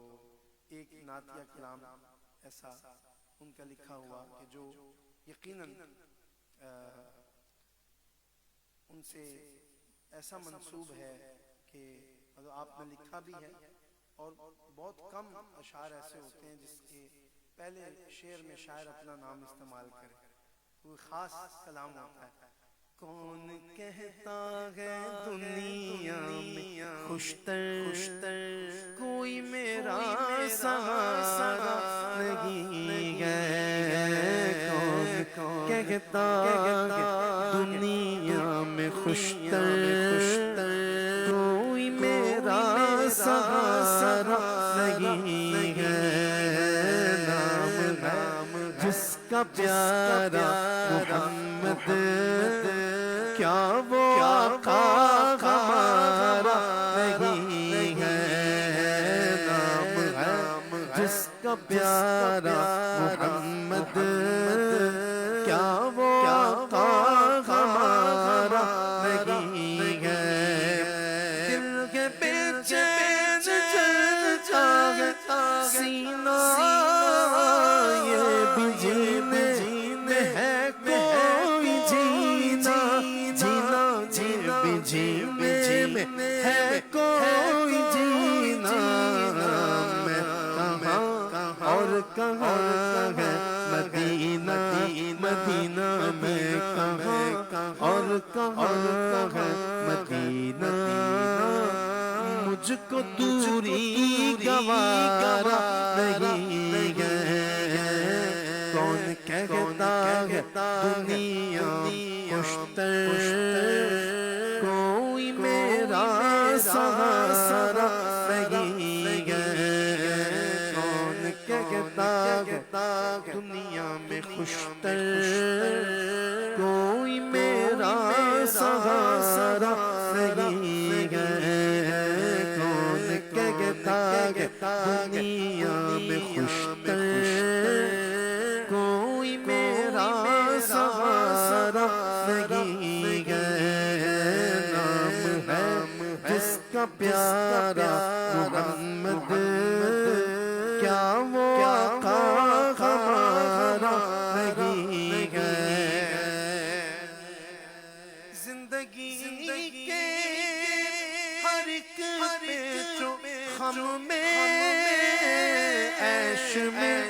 ایک نعتیہ کلام ایسا ان کا لکھا ہوا کہ جو یقیناً ان سے ایسا منسوب ہے کہ مطلب آپ نے لکھا بھی ہے، اور بہت کم اشعار ایسے ہوتے ہیں جس کے پہلے شعر میں شاعر اپنا نام استعمال کرے، کوئی خاص کلام ہوتا ہے۔ کون کہتا ہے دنیا میں خوشتر کوئی میرا سہارا نہیں ہے، کون کہتا ہے دنیا میں خوشتر کوئی میرا سہارا نہیں ہے، نام جس کا پیارا محمد کیا وہ آقا ہمارا نہیں ہے، نام ہے جس کا پیارا محمد کیا وہ آقا ہمارا نہیں ہے، دل کے بے چین چلتا ہے سینہ یہ بھی جینے ہے کوئی جینا، جینا بھی جینے میں ہے کوئی جینا، میں کہاں اور کہاں ہے مدینہ، مدینہ میں کہاں اور کہاں ہے مدینہ، مجھ کو دوری گوارا نہیں ہے، کون کہتا ہے دنیا خوشتر کوئی میرا سہارا نہیں ہے، کون کہتا ہے دنیا میں خوشتر کوئی میرا سہارا نہیں ہے، کون کہتا ہے دنیا میں خوشتر کوئی میرا سہارا نہیں ہے، نام ہے جس کا پیارا محمد کیا وہ آقا ہمارا نہیں ہے، زندگی کے ہر ایک غم میں عیش میں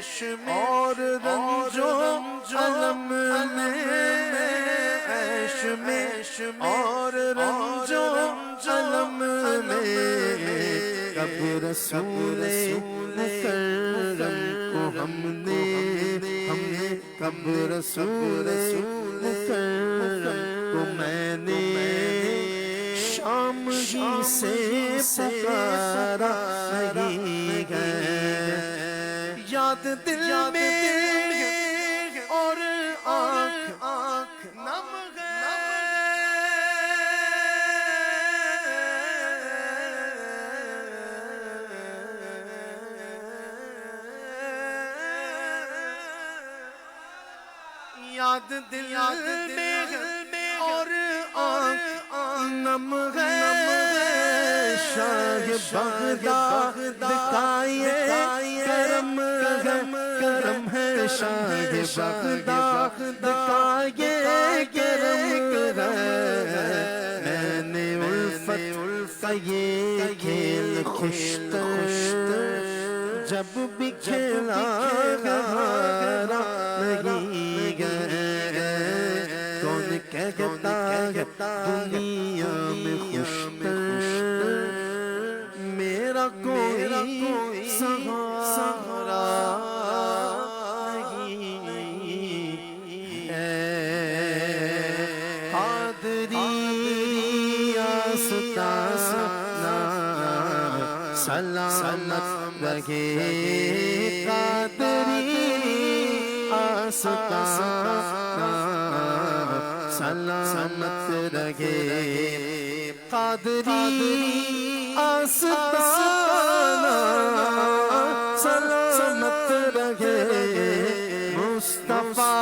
اور رنج و الم میں، عیش میں اور رنج و الم میں، کب رسول مکرم کو ہم نے کب رسول مکرم کو میں نے شام ہی سے پکارا نہیں ہے، یاد دل میں اور آنکھ نم یاد دل میں اور آنکھ نم ہے، شاہ بغداد کا یہ کرم ہے، شاہ بغداد کا یہ کرم ہے، میں نے الفت کا یہ کھیل خوشتر جب بھی کھیلا ہارا نہیں ہے، کون کہتا ہے دنیا میں خوشتر میرا کوئی سہارا نہیں ہے، قادری آستانہ سلامت رہے، قادری آستانہ سلامت رہے، قادری آستانہ سلامت رہے، مصطفیٰ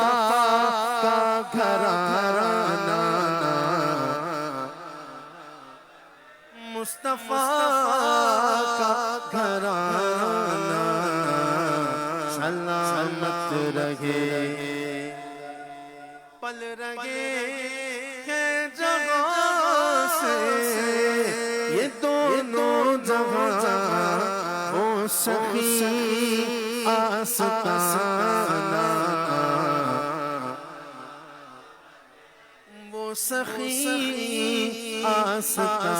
کا گھرانہ گھرانہ سلامت رہے، پل رہے ہیں جہاں سے یہ دونوں جہاں، وہ سخی آستانہ، وہ سخی آستانہ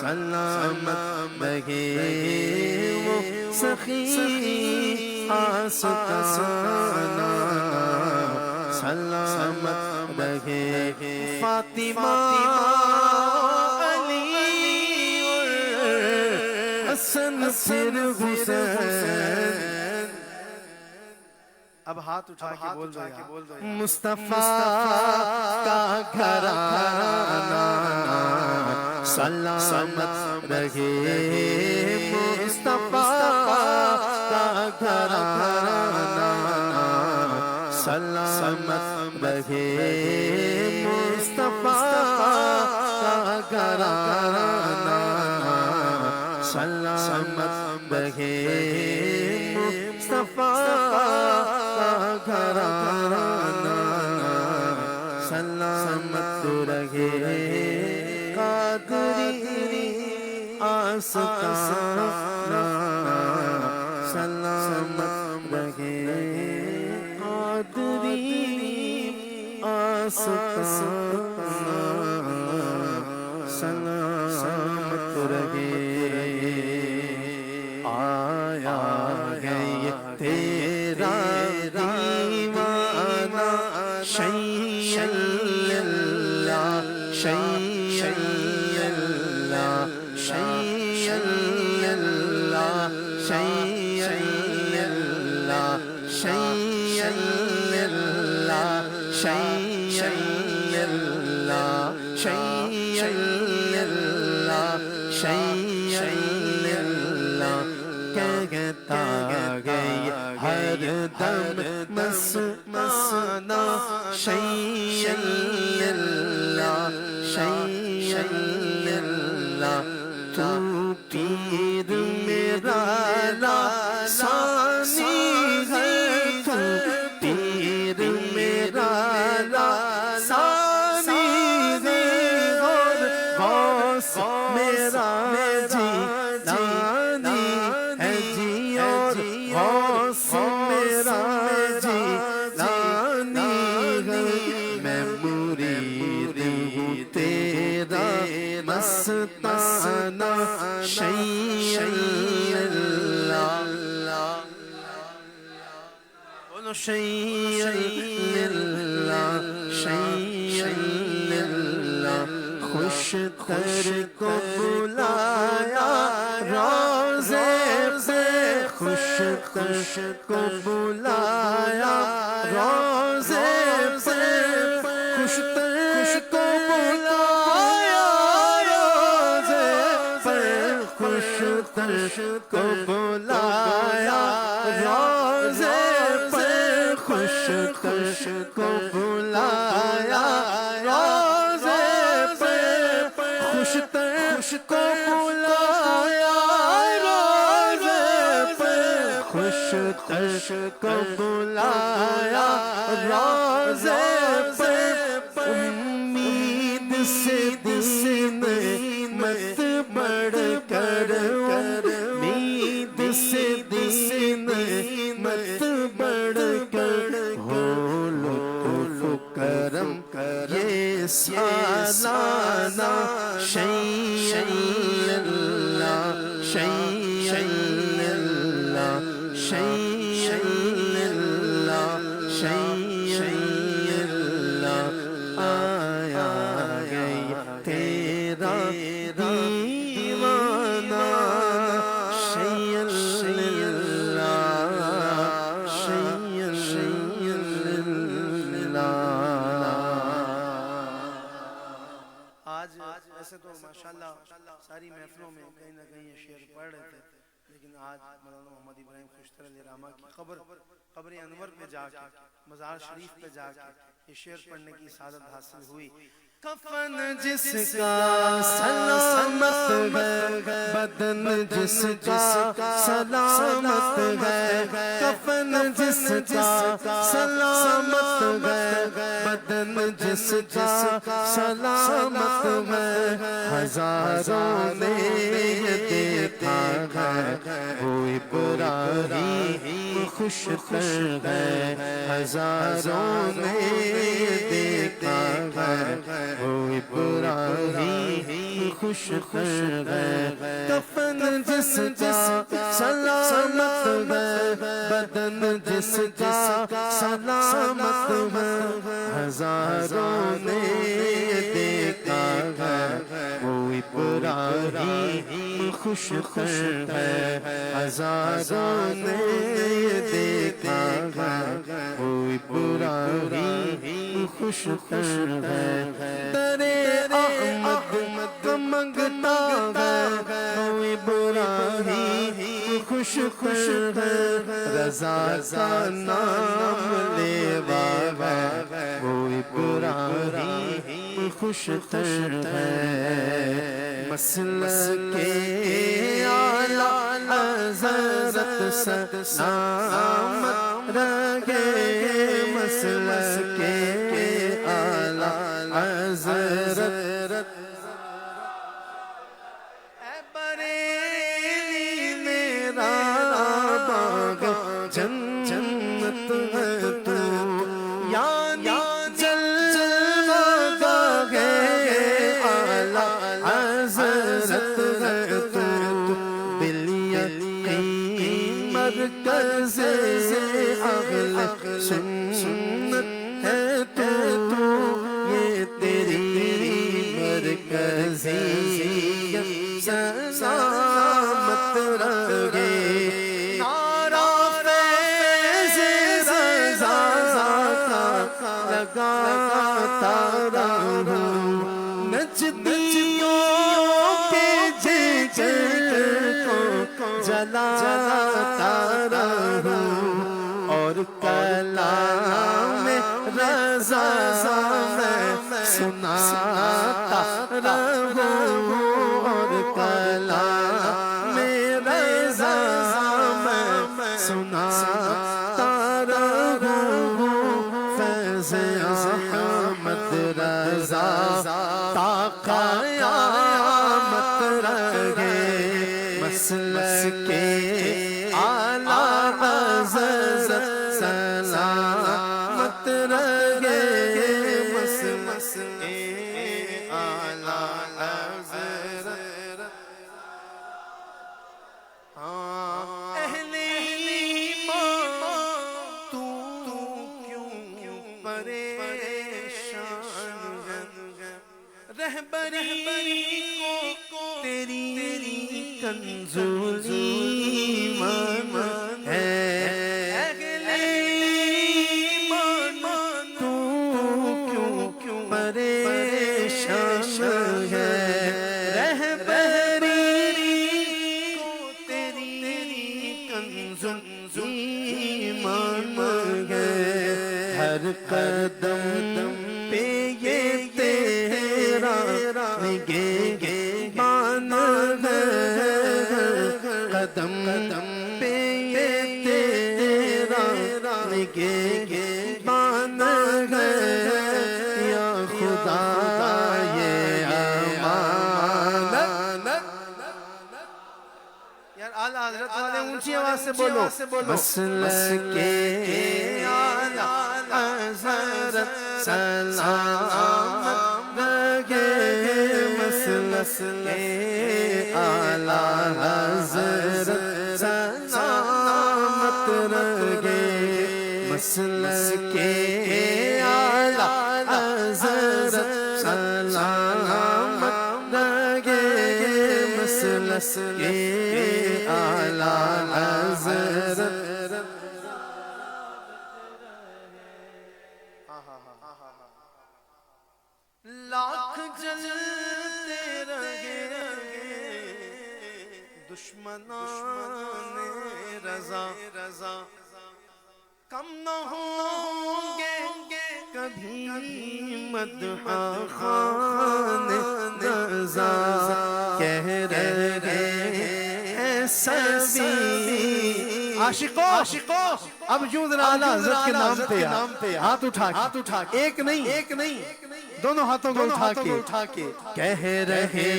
سلامت رہے، وہ سخی آستانہ سلامت رہے، فاطمہ علی اور حسن پھر حسین، اب ہاتھ اٹھا کے بول دو مصطفیٰ کا گھرانہ سلامت رہے، مصطفیٰ کا گھرانہ سلامت رہے، مصطفیٰ کا گھرانہ سلامت رہے، مصطفیٰ کا گھرانہ سلامت رہے، قادری آستانہ سلامت رہے، قادری آستانہ سلامت رہے، آیا ہے تیرا دیوانہ شیء اللہ شیء اللہ شیء اللہ شیء اللہ شیء اللہ شیء اللہ شیء اللہ شیء اللہ کہتا گئی ہر دم مسمانا شیء اللہ شیء اللہ، تو پیر میرا لاسانی ہے، تو پیر میرا لاسانی ہے، اور غوث میرا جیلانی ہے جی، اور غوث میرا جیلانی ہے، میں مرید ہوں تیرا مستانہ شیء اللہ، بولو شیء اللہ شیء اللہ، خوش تر کو بلایا روضے پہ، خوش تر کو بلایا روضے پہ، خوش تر کو بلایا روضے پہ، خوش تر کو بلایا روضے پہ، خوش تر کو بلایا روضے پہ، خوش تر کو بلایا روضے پہ، خوش تر کو بلایا روضے پہ، امید سے دین مت بڑھ کر، امید سے دین مت بڑھ کر، ہو لطف کرم یہ سالانہ شیء اللہ شیء اللہ شیء اللہ شیء اللہ، آیا گئی تیرا دیوانہ شیء اللہ شیء اللہ۔ آج ایسے تو ماشاءاللہ ساری محفلوں میں کہیں نہ کہیں یہ شعر پڑھ رہے تھے، لیکن آج مولانا محمد ابراہیم خوشتر علیہ رحمہ کی قبر انور پہ جا کے، مزار شریف پہ جا کے یہ شعر پڑھنے کی سعادت حاصل ہوئی۔ کفن جس کا سلامت ہے بدن جس کا سلامت ہے کفن جس کا سلامت ہے بدن جس کا سلامت ہے ہزاروں نے یہ دیکھا ہے وہ ابراہیم خوش تر ہے ہزاروں نے یہ دیکھا ہے وہ ابراہیم خوش تر ہے کفن جس کا سلامت ہے بدن جس کا سلامت ہے ہزاروں نے دیکھا ہے وہ ابراہیم خوش تر ہے ہزاروں نے دیکھا ہے وہ ابراہیم خوش تر ہے درے احمد منگتا ہے وہ ابراہیم خوش تر ہے رضا کا نام لیوا ہے وہ ابراہیم خوش تر ہے مسلک اعلیٰ حضرت سلامت رہے مسلک اعلیٰ حضرت اے بریلی میرا باغ جنت ہے تو یعنی جلوہ گاہ اعلیٰ حضرت ہے تو بالیقین مرکز اہل سنت ہے تو یہ تیری مرکزیت سلامت رہے نعرہ فیض رضا کا لگاتا رہوں نجدیوں کے جگر کو جلاتا رہوں اور کلام رضا میں سناتا رہوں اور کلام رضا میں سناتا رہوں فیض احمد رضا تا قیامت رہے مسلک اعلیٰ حضرت سلامت رہے مسلک اعلیٰ حضرت اہل ایمان تو کیوں پریشان ہے رہبری کو تیری کنزولی ایمان ہے اہل ایمان تو کیوں پریشان ہے رہبری کو تیری کنزولی ایمان ہے ہر قدم پہ یہ تیرا نگہبان ہے قدم پہ یہ تیرا نگہبان ہے یا خدا یہ امانت یار اعلیٰ حضرت والے اونچی آواز سے بولو مسلک اعلیٰ حضرت سلامت رہے مسلک اعلیٰ حضرت سلامت رہے مسلک اعلیٰ حضرت سلامت رہے مسلک اعلیٰ حضرت لاکھ جلتے رہے دشمنان رضا کم نہ ہوں گے کبھی مدح خوان رضا کہہ رہے ہیں سبھی عاشقوں اب یوں ذرا اعلیٰ حضرت کے نام پہ ہاتھ اٹھا کے ایک نہیں دونوں ہاتھوں کو اٹھا کے کہہ رہے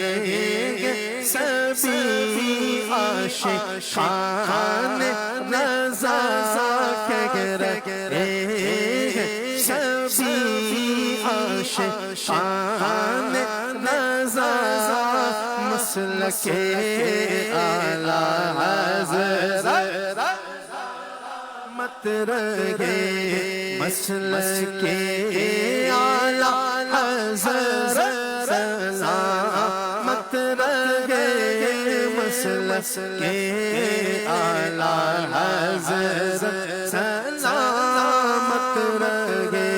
ہیں سبھی عاشقان رضا کہہ رہے ہیں سبھی عاشقان رضا مسلک اعلیٰ حضرت مت رہے مسلک اعلیٰ حضرت سلامت رہے مسلک اعلیٰ حضرت سلامت رہے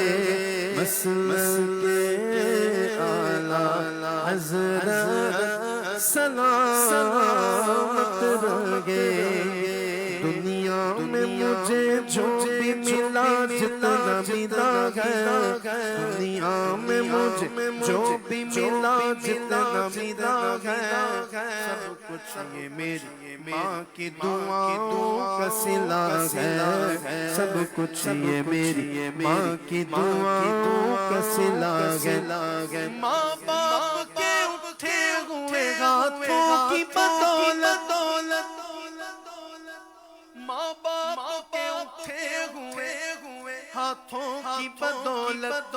مسلک اعلیٰ حضرت سلامت رہے دنیا میں مجھے جو بھی ملا جتنا ملا ہے دنیا میں مجھے جو بھی ملا جتنا ملا ہے سب کچھ یہ میری ماں کی دعاؤں کا صلہ ہے سب کچھ یہ میری ماں کی دعاؤں کا صلہ ہے ماں باپ کے اٹھے ہوئے ہاتھوں کی بدولت ماں باپ کے اٹھے ہوئے ہاتھوں کی بدولت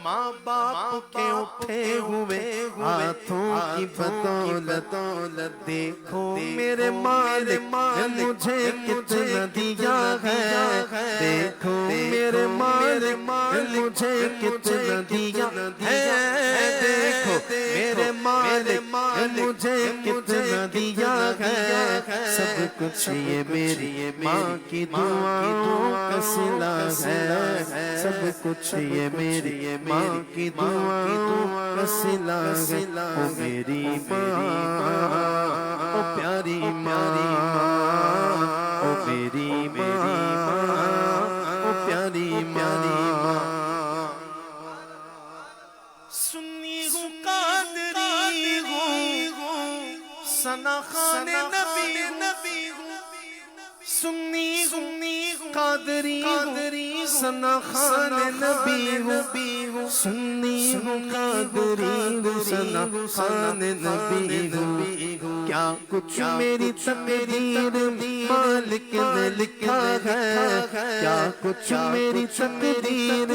ماں باپ کے اٹھے ہوئے ہاتھوں کی بدولت دیکھو میرے مالک نے مجھے کتنا دیا ہے دیکھو میرے مالک نے مجھے کتنا دیا ہے دیکھو میرے مالک نے مجھے کتنا دیا ہے سب کچھ یہ میری ماں کی دعاؤں کا صلہ ہے سب کچھ یہ میری ماں کی دعاؤں کا صلہ ہے او میری ماں او پیاری ماں او میری ماں او پیاری ماں سنی ہوں قادری ہوں ثنا خوان نبی ہوں سنی ہوں قادری ثنا خوان نبی ہوں سنی ہوں قادری ثنا خوان نبی ہوں کیا کچھ میری تقدیر مالک نے لکھا ہے کیا کچھ میری تقدیر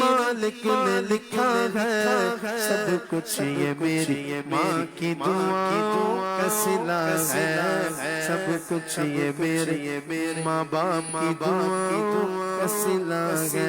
مالک نے لکھا ہے سب کچھ یہ میری ماں کی دعاؤں کا صلہ ہے سب کچھ یہ میرے ماں باپ کی دعاؤں کا صلہ ہے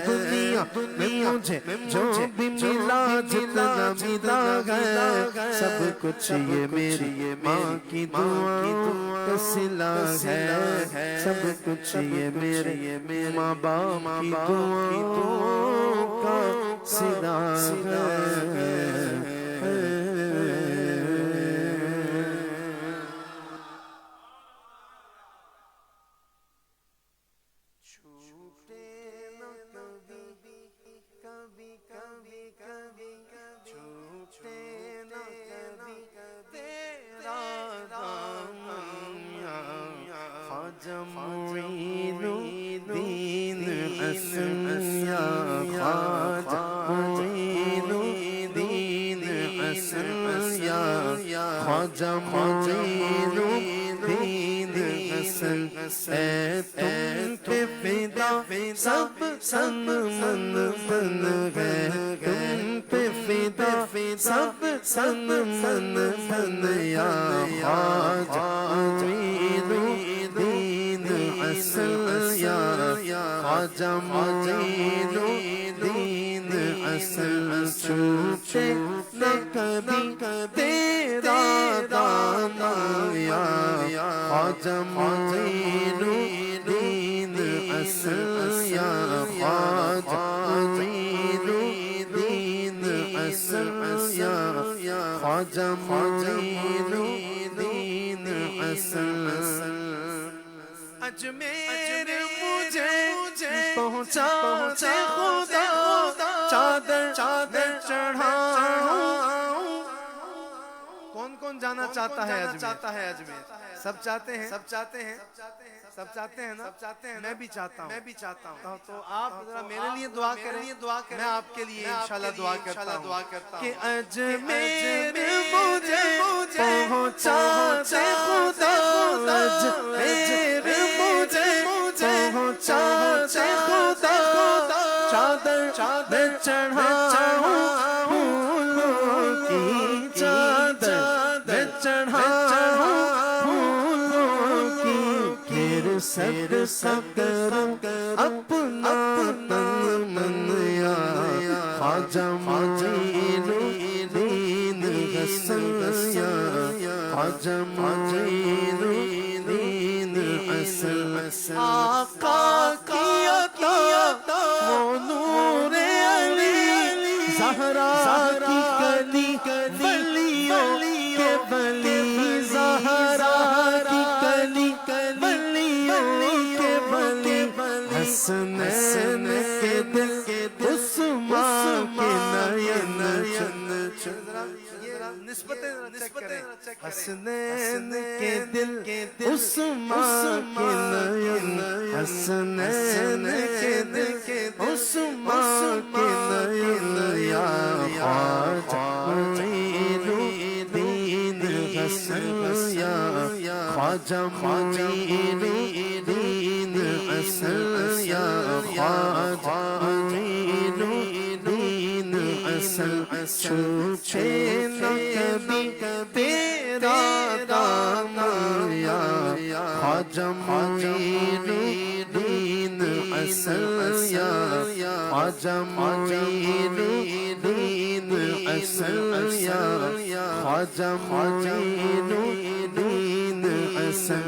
دنیا میں مجھے جو بھی ملا جتنا ملا ہے سب کچھ یہ میری ماں کی دعاؤں کا صلہ ہے سب کچھ یہ میرے ماں باپ کی دعاؤں کا صلہ ہے خواجہ معین الدین حسن اے تم پہ فدا سب سن من بن گئے تم پہ فدا سب سن من بن یا خواجہ معین الدین حسن یا خواجہ معین الدین حسن چھوٹے نہ کبھی تیرا دامن یا خواجہ معین الدین حسن یا خواجہ معین الدین حسن یا خواجہ معین الدین حسن اجمیر مجھے پہنچا خدا چادر چڑھاؤں. کون کون جانا چاہتا ہے اجمیر؟ سب چاہتے ہیں سب چاہتے ہیں نا؟ میں بھی چاہتا ہوں تو آپ ذرا میرے لیے دعا کریں. میں آپ کے لیے انشاءاللہ دعا کرتا ہوں کہ اجمیر مجھے پہنچا خدا اجمیر مجھے پہنچا خدا چادر چڑھاؤں پھولوں کی چادر چڑھاؤں پھولوں کی پھر سب کروں اپنا تن من یا خواجہ معین الدین حسن یا خواجہ معین الدین حسن. آقا کی عطا وہ نور علی زہرا کی کلی ولیوں کے ولی زہرا کی کلی ولیوں کے ولی حسنین کے دل عثمان کے نین حسنین کے دل عثمان کے نین حسنین کے دل عثمان کے نین یا خواجہ معین الدین حسن یا خواجہ معین الدین حسن یا خواجہ معین الدین حسن. چھوٹے نہ کبھی تیرا دامن یا خواجہ معین الدین حسن یا خواجہ معین الدین حسن یا خواجہ معین الدین حسن.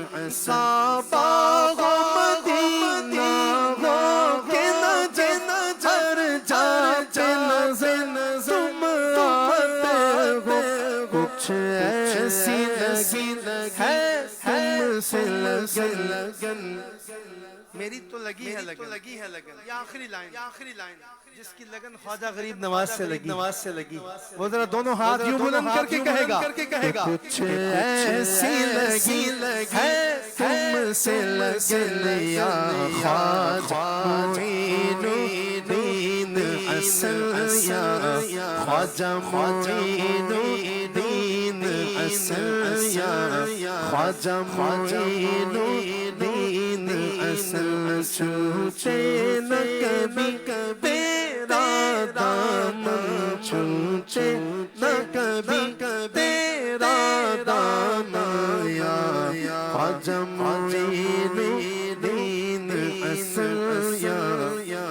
باغ مدینہ ہو کے نہ جر جاتے نظر تم آتے ہو کچھ ایسی لگی ہے تم سے لگن. میری تو لگی ہے لگن. یہ آخری لائن جس کی لگن خواجہ غریب نواز سے لگی وہ ذرا دونوں ہاتھ یوں بلند کر کے کہے گا کچھ ایسی لگی ہے تم سے لگن یا خواجہ معین الدین حسن یا خواجہ معین الدین حسن یا خواجہ معین الدین حسن. چھوٹے نہ کبھی تیرا دامن چھوٹے نہ کبھی تیرا دامن یا خواجہ معین الدین حسن یا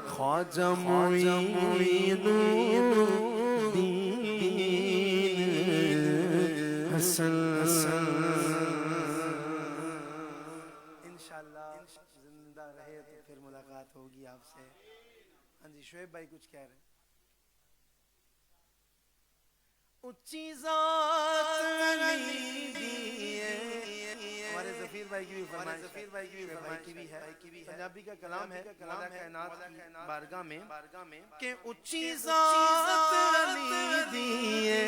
خواجہ معین الدین حسن. زندہ رہے تو پھر ملاقات ہوگی آپ سے. ہاں جی شعیب بھائی کچھ کہہ رہے ہیں. اونچی ذات علی دیے ہمارے ظفیر بھائی کی بھی فرمائش ہے پنجابی کا کلام ہے مولا کائنات کی بارگاہ میں کہ اونچی ذات علی دیے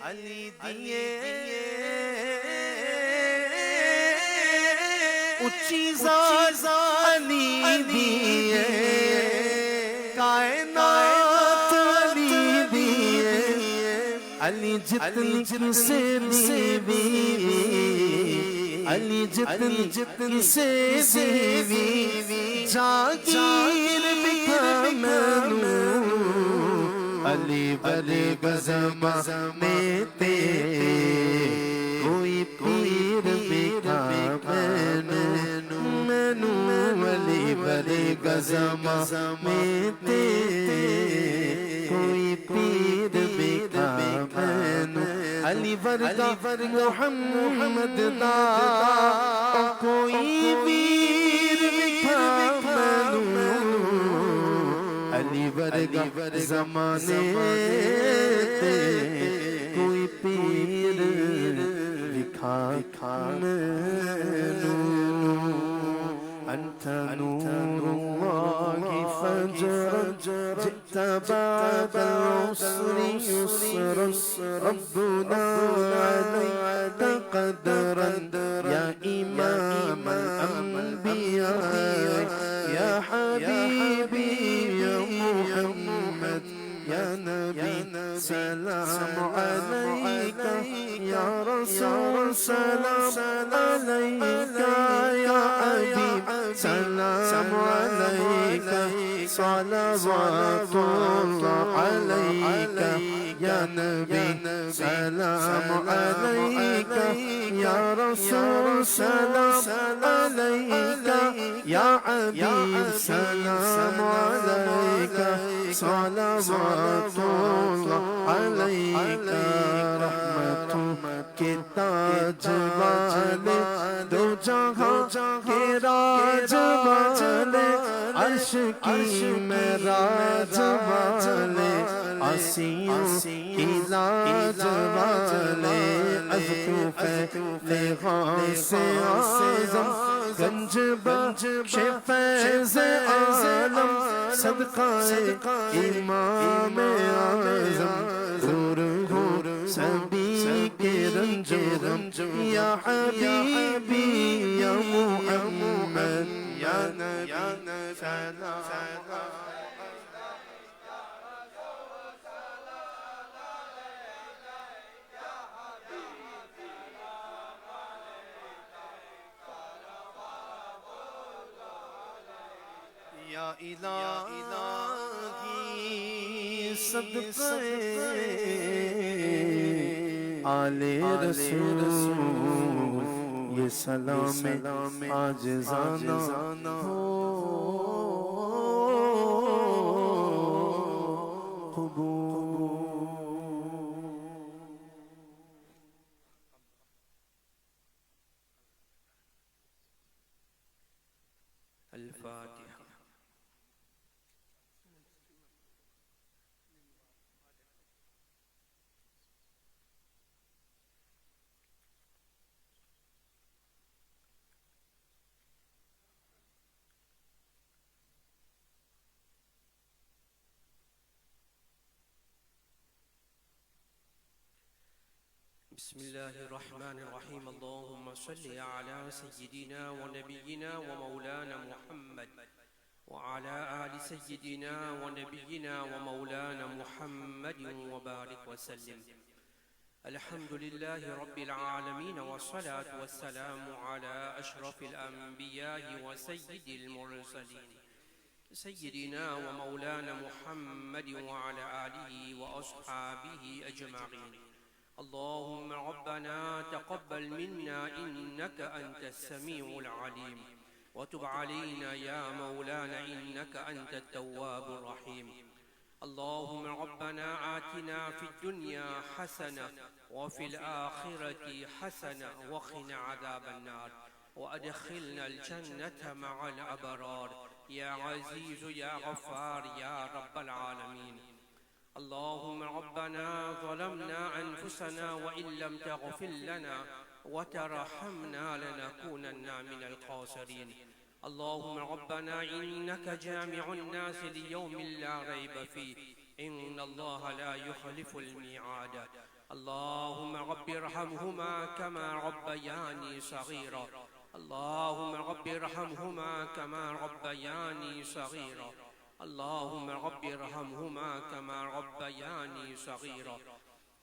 علی دیے اونچی ذات علی دیے کائنات علی دیے علی جتنی سے دیوی علی جتنی سے دیوی جاگیر بکھامنو علی بلے گزم میں تے کوئی پیر بکھامنو علی بلے گزم میں تے کوئی پیر بکھامنو علی ورگا محمد دا کوئی پیر بکھامنو علی ورگا زمانے تے کوئی پیر بکھامنو. انت أنت نور الله فجرا جئت بعد العسر يسرا ربنا عليك قدرا يا إمام الأنبياء يا حبيبي يا محمد يا نبي سلام عليك يا رسول سلام عليك يا حبيب سلام عليك صلوات الله عليك يا نبي سلام عليك يا رسول سلام عليك يا حبيب سلام عليك صلوات الله عليك رحمة کے تاج والے دو جہاں کے راج والے عرش کی معراج والے آسیوں کی لاج والے از کوفہ غوث اعظم گنج بخش فیض عالم صدقہ امام اعظم دور ہو سبھی کے رنج یا حبیبی یا محمد یا نبی سلام یا الہی صدقے آل رسول یہ سلام عاجزانہ ہو الفاتحة. بسم الله الرحمن الرحيم. اللهم صل على سيدنا ونبينا ومولانا محمد وعلى آل سيدنا ونبينا ومولانا محمد وبارك وسلم. الحمد لله رب العالمين والصلاة والسلام على أشرف الأنبياء وسيد المرسلين سيدنا ومولانا محمد وعلى آله وأصحابه أجمعين. اللهم ربنا تقبل منا إنك أنت السميع العليم وتب علينا يا مولانا إنك أنت التواب الرحيم. اللهم ربنا آتنا في الدنيا حسنة وفي الآخرة حسنة وقنا عذاب النار وأدخلنا الجنة مع الأبرار يا عزيز يا غفار يا رب العالمين. اللهم ربنا ظلمنا أنفسنا وإن لم تغفر لنا وترحمنا لنكونن من الخاسرين. اللهم ربنا إنك جامع الناس ليوم لا ريب فيه إن الله لا يخلف الميعاد. اللهم رب ارحمهما كما ربياني صغيرا. اللهم رب ارحمهما كما ربياني صغيرا. اللهم رب ارحمهما كما ربياني صغيرا.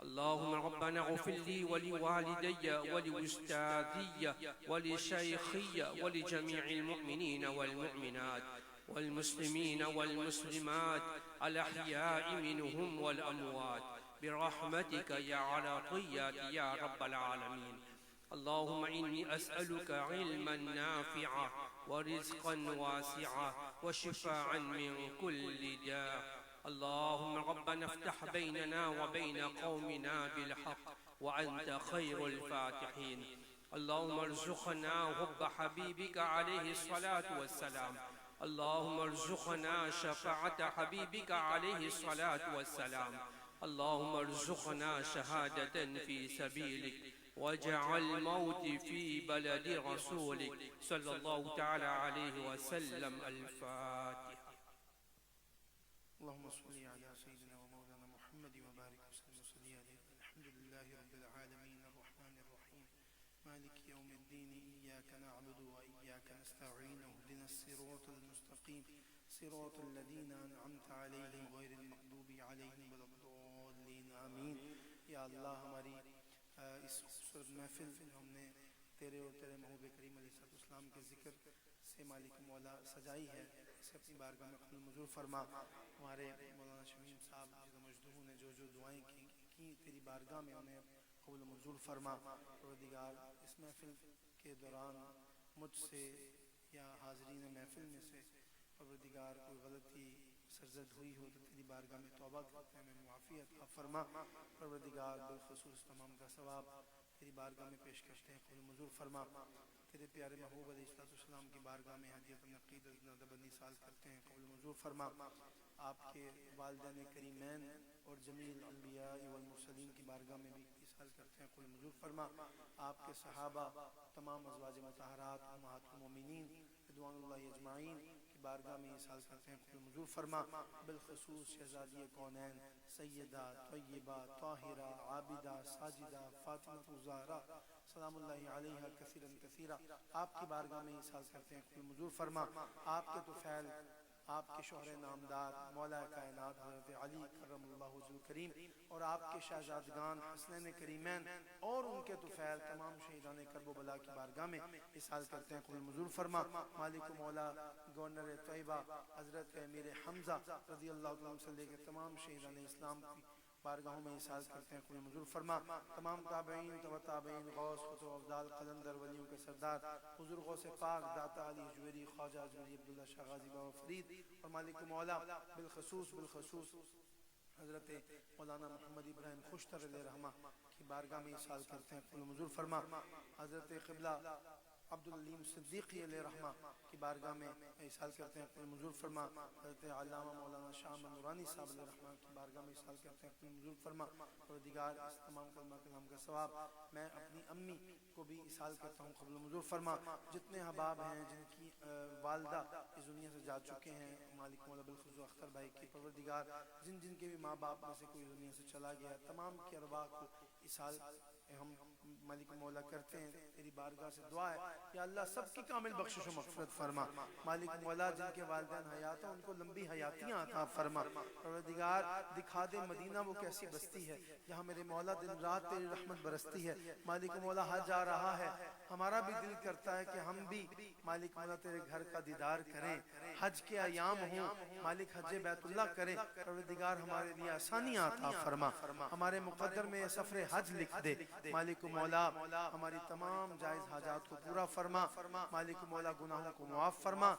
اللهم ربنا اغفر لي ولوالدي ولأستاذي ولشيخي ولجميع المؤمنين والمؤمنات والمسلمين والمسلمات الأحياء منهم والأموات برحمتك يا لطيف يا رب العالمين. اللهم إني أسألك علما نافعا ورزقا واسعا وشفاعا من كل داء. اللهم ربنا افتح بيننا وبين قومنا بالحق وأنت خير الفاتحين. اللهم ارزقنا حب حبيبك عليه الصلاة والسلام. اللهم ارزقنا شفاعة حبيبك عليه الصلاة والسلام. اللهم ارزقنا شهادة في سبيلك واجعل موتي في بلد رسولك صلى الله تعالى عليه وسلم. الفاتحة. اللهم صل على سيدنا ومولانا محمد وبارك وسلم وصل عليه. الحمد لله رب العالمين الرحمن الرحيم مالك يوم الدين إياك نعبد وإياك نستعين اهدنا الصراط المستقيم صراط الذين أنعمت عليهم غير المغضوب عليهم ولا الضالين آمین. یا اللہ ہماری اس خوبصورت محفل ہم نے تیرے اور تیرے محبوب کریم علیہ السلام کے ذکر سے مالک مولا سجائی ہے، اسے اپنی بارگاہ میں قبول منظور فرما. ہمارے مولانا شمیم صاحب مجدوں نے جو دعائیں کی تیری بارگاہ میں انہیں قبول منظور فرما. پروردگار اس محفل کے دوران مجھ سے یا حاضرین محفل میں سے پروردگار کوئی غلطی سرزد ہوئی ہو تو تیری بارگاہ میں توبہ کرتے ہیں، میں معافی عطا فرما. پروردگار بالخصوص تمام کا ثواب تیری بارگاہ میں پیش کرتے ہیں، قبول منظور فرما. تیرے پیارے محبوب علیہ السلام کی بارگاہ میں ہدیۃ العقیدۃ نذبنی سال کرتے ہیں، قبول منظور فرما. آپ کے والدین کریمین اور جمیل انبیاء والمرسلین کی بارگاہ میں بھی سال کرتے ہیں، قبول منظور فرما. آپ کے صحابہ، تمام ازواج مطہرات، امہات المومنین رضوان اللہ اجمعین کی بارگاہ میں سال کرتے ہیں، قبول منظور فرما. بالخصوص شہزادی کونین سیدہ طیبہ طاہرہ عابدہ ساجدہ فاطمہ الزہرا سلام اللہ علیہا کثیرا کثیرا آپ کی بارگاہ میں سال کرتے ہیں، قبول منظور فرما. آپ کے طفیل، آپ کے شوہر نامدار مولا کائنات حضرت علی کرم اللہ وجہہ کریم اور آپ کے شہزادگان حسنین کریمین اور ان کے طفیل تمام شہیدان کرب و بلا کی بارگاہ میں احسال کرتے ہیں، قبول منظور فرما. مالک و مولا گورنر طیبہ حضرت امیر حمزہ رضی اللہ عنہ سے لے کے تمام شہیدان اسلام کی بارگاہوں میں احسال کرتے ہیں، قبول منظور فرما. تمام تابعین و تابعین غوث قطب ابدال قلندر ولیوں کے سردار حضور غوث پاک داتا علی جویری خواجہ اجمری عبداللہ شاہ غازی بابا فرید اور مالک مولا بالخصوص حضرت مولانا محمد ابراہیم خوشتر علیہ رحمہ کی بارگاہ میں احسال کرتے ہیں، قبول منظور فرما. حضرت قبلہ عبدالعلیم صدیقی علیہ رحمہ کی بارگاہ میں احسال کرتے ہیں، قبول منظور فرما. حضرت علامہ مولانا شاہ نورانی صاحب علیہ رحمہ کی بارگاہ میں احسال کرتے ہیں، قبول منظور فرما. پروردگار اس تمام کلمہ کلام کا ثواب میں اپنی امی کو بھی احسال کرتا ہوں، قبول منظور فرما. جتنے احباب ہیں جن کی والدہ اس دنیا سے جا چکے ہیں، مالک مولا بالخصوص اختر بھائی کی پروردگار جن کے بھی ماں باپ میں سے کوئی دنیا سے چلا گیا، تمام کی ارواح کو احسال ہم مالک مولا کرتے ہیں. تیری بارگاہ سے دعا ہے یا اللہ سب کی کامل بخشش و مغفرت فرما. مالک مولا جن کے والدین حیات ہیں ان کو لمبی حیاتیاں عطا فرما. پروردگار دکھا دے مدینہ وہ کیسی بستی ہے جہاں میرے مولا دن رات تیری رحمت برستی ہے. مالک مولا حج آ رہا ہے، ہمارا بھی دل کرتا ہے کہ ہم بھی مالک مولا تیرے گھر کا دیدار کریں، حج کے ایام ہوں، مالک حج بیت اللہ کریں. پروردگار ہمارے لیے آسانیاں عطا فرما، ہمارے مقدر میں سفر حج لکھ دے. مالک مولا ہماری تمام جائز حاجات کو پورا فرما. مالک مولا گناہوں کو معاف فرما،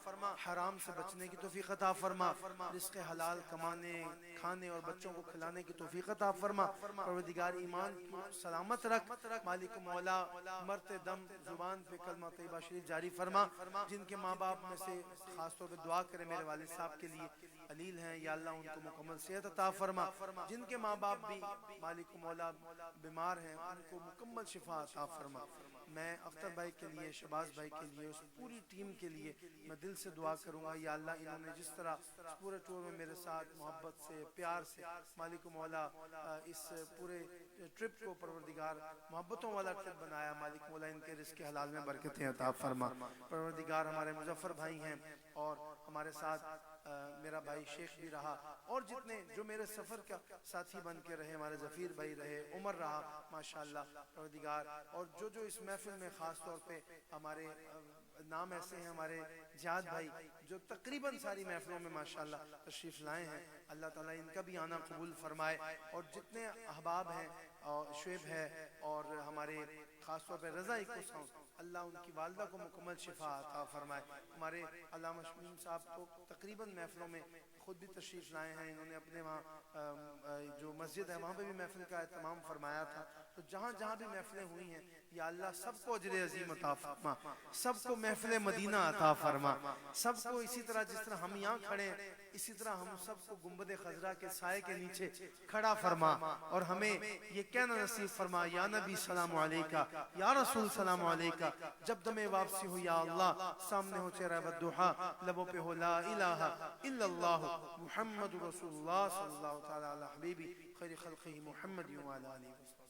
حرام سے بچنے کی توفیق عطا فرما، رزق حلال کمانے کھانے اور بچوں کو کھلانے کی توفیق عطا فرما. پروردگار ایمان کو سلامت رکھ. مالک مولا مرتے دم زبان پہ کلمہ طیبہ شریف جاری فرما. جن کے ماں باپ میں سے خاص طور پہ دعا کرے میرے والد صاحب کے لیے علیل ہیں، یا اللہ ان کو مکمل صحت عطا فرما. جن کے ماں باپ بھی مالک مولا بیمار ہیں ان کو مکمل شفا عطا فرما. میں اختر بھائی کے لیے، شہباز بھائی کے لیے، اس پوری ٹیم کے لیے میں دل سے دعا کروں گا یا اللہ انہوں نے جس طرح اس پورے ٹور میں میرے ساتھ محبت سے پیار سے مالک مولا اس پورے ٹرپ کو پروردگار محبتوں والا ٹرپ بنایا، مالک مولا ان کے رزق حلال میں برکتیں عطا فرما. پروردگار ہمارے مظفر بھائی ہیں اور ہمارے ساتھ میرا بھائی شیخ بھی رہا اور جتنے جو میرے سفر کا ساتھی بن کے رہے، ہمارے ظفیر بھائی رہے، عمر رہا ماشاءاللہ پروردگار، اور جو اس محفل میں خاص طور پہ ہمارے نام ایسے ہیں، ہمارے جہاد بھائی جو تقریباً ساری محفلوں میں ماشاءاللہ تشریف لائے ہیں، اللہ تعالیٰ ان کا بھی آنا قبول فرمائے. اور جتنے احباب ہیں، شعیب ہے اور ہمارے خاص طور پہ رضا اکو، اللہ ان کی والدہ کو مکمل شفا عطا فرمائے. ہمارے علامہ شمیم صاحب کو تقریباً محفلوں میں خود بھی تشریف لائے ہیں، انہوں نے اپنے وہاں جو مسجد ہے وہاں پہ بھی محفل کا اہتمام فرمایا تھا. تو جہاں جہاں بھی محفلیں ہوئی ہیں یا اللہ سب کو اجر عظیم عطا فرما, سب کو محفل مدینہ عطا فرما, سب کو اسی طرح جس طرح ہم یہاں کھڑے ہیں اسی طرح ہم سب کو گنبد خضرا کے سائے کے نیچے کھڑا فرما, اور ہمیں یہ کہنا نصیب فرما یا نبی سلام علیکہ, یا رسول سلام علیکہ. جب دم واپسی ہو یا اللہ سامنے ہو چہرہ والدحا, لبوں پہ ہو لا الہ الا اللہ محمد رسول اللہ صلی اللہ تعالی علی حبیبی خیر خلقہ محمد وعلی آلہ وسلم.